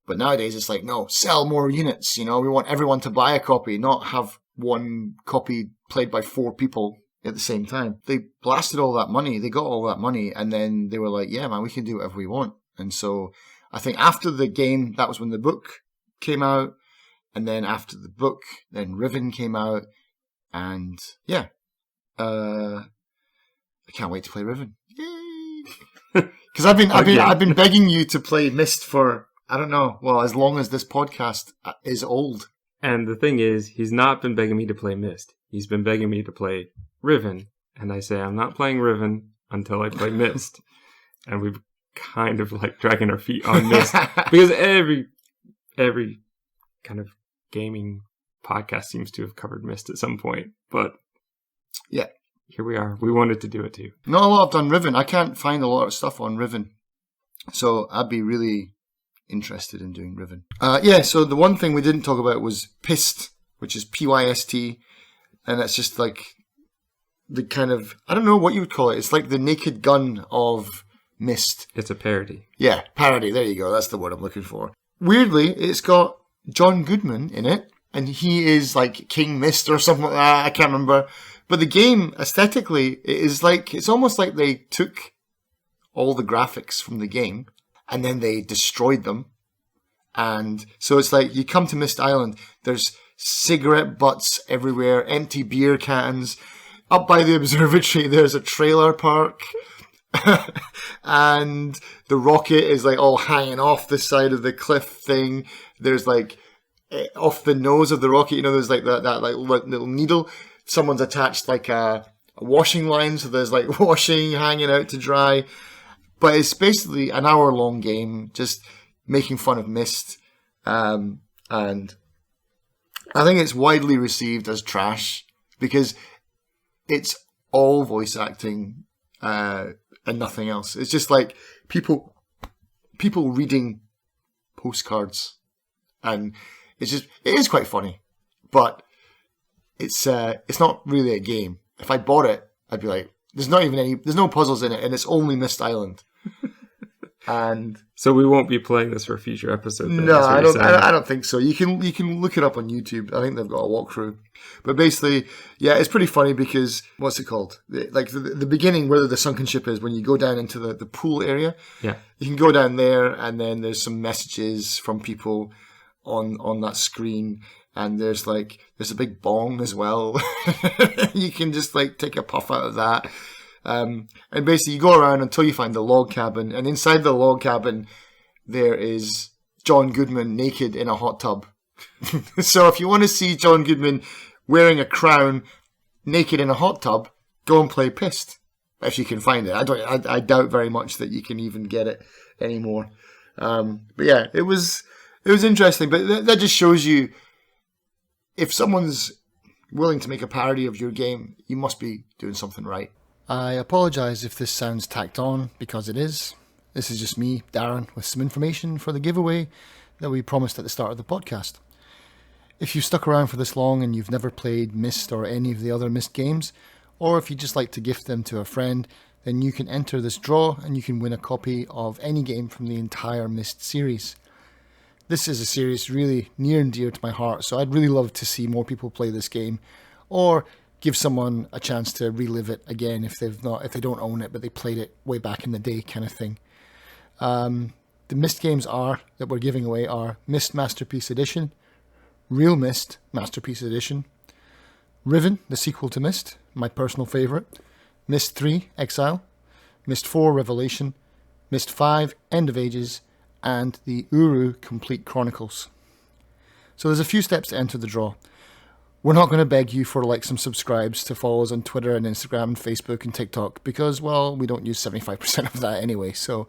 But nowadays it's like, no, sell more units. We want everyone to buy a copy, not have one copy played by 4 people at the same time. They blasted all that money. They got all that money. And then they were like, yeah, man, we can do whatever we want. And so I think after the game, that was when the book came out. And then after the book, then Riven came out. And yeah, I can't wait to play Riven. Yay! Because I've been begging you to play Myst for, I don't know, well, as long as this podcast is old. And the thing is, he's not been begging me to play Myst. He's been begging me to play Riven. And I say, I'm not playing Riven until I play Myst. And we've kind of like dragging our feet on Myst because every kind of gaming podcast seems to have covered Myst at some point. But yeah, here we are. We wanted to do it too. Not a lot I've done Riven. I can't find a lot of stuff on Riven, so I'd be really interested in doing Riven. So the one thing we didn't talk about was Pyst, which is Pyst, and that's just like the kind of, I don't know what you would call it. It's like the Naked Gun of Myst. It's a parody. Yeah, parody. There you go. That's the word I'm looking for. Weirdly, it's got John Goodman in it, and he is like King Myst or something like that. I can't remember. But the game, aesthetically, it's almost like they took all the graphics from the game and then they destroyed them. And so it's like you come to Myst Island, there's cigarette butts everywhere, empty beer cans. Up by the observatory, there's a trailer park. And the rocket is like all hanging off the side of the cliff thing. There's like off the nose of the rocket, there's like that like little needle. Someone's attached like a washing line, so there's like washing hanging out to dry. But it's basically an hour-long game, just making fun of Myst. And I think it's widely received as trash because it's all voice acting and nothing else. It's just like people people reading postcards, and it is quite funny, but it's not really a game. If I bought it, I'd be like, there's no puzzles in it, and it's only Myst Island. And so we won't be playing this for a future episode. Then, no, I don't think so. You can look it up on YouTube. I think they've got a walkthrough. But basically, yeah, it's pretty funny because what's it called? The beginning where the sunken ship is, when you go down into the pool area. Yeah, you can go down there, and then there's some messages from people on that screen, and there's a big bong as well. You can just take a puff out of that. And basically you go around until you find the log cabin, and inside the log cabin there is John Goodman naked in a hot tub. So if you want to see John Goodman wearing a crown naked in a hot tub, go and play Pissed, if you can find it. I doubt very much that you can even get it anymore. But yeah, it was interesting. But that just shows you, if someone's willing to make a parody of your game, you must be doing something right. I apologise if this sounds tacked on, because it is. This is just me, Darren, with some information for the giveaway that we promised at the start of the podcast. If you've stuck around for this long and you've never played Myst or any of the other Myst games, or if you'd just like to gift them to a friend, then you can enter this draw and you can win a copy of any game from the entire Myst series. This is a series really near and dear to my heart, so I'd really love to see more people play this game, or give someone a chance to relive it again if they don't own it but they played it way back in the day, kind of thing. The Myst games that we're giving away are Myst Masterpiece Edition, Real Myst Masterpiece Edition, Riven, the sequel to Myst, my personal favourite, Myst 3 Exile, Myst 4 Revelation, Myst 5 End of Ages, and the Uru Complete Chronicles. So there's a few steps to enter the draw. We're not going to beg you for likes and subscribes to follow us on Twitter and Instagram and Facebook and TikTok, because, well, we don't use 75% of that anyway, so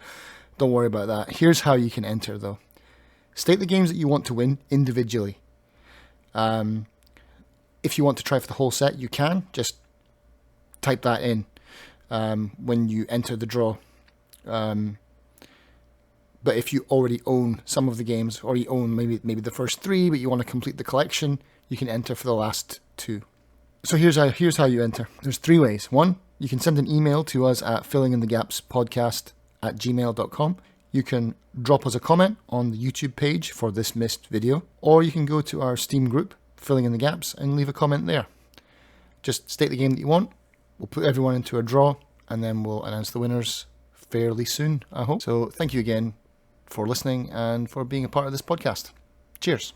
don't worry about that. Here's how you can enter, though. State the games that you want to win individually. If you want to try for the whole set, you can. Just type that in when you enter the draw. But if you already own some of the games, or you own maybe the first 3, but you want to complete the collection, you can enter for the last 2. So here's how you enter. There's 3 ways. 1, you can send an email to us at fillinginthegapspodcast@gmail.com. You can drop us a comment on the YouTube page for this Myst video, or you can go to our Steam group, Filling in the Gaps, and leave a comment there. Just state the game that you want. We'll put everyone into a draw, and then we'll announce the winners fairly soon, I hope. So thank you again for listening and for being a part of this podcast. Cheers.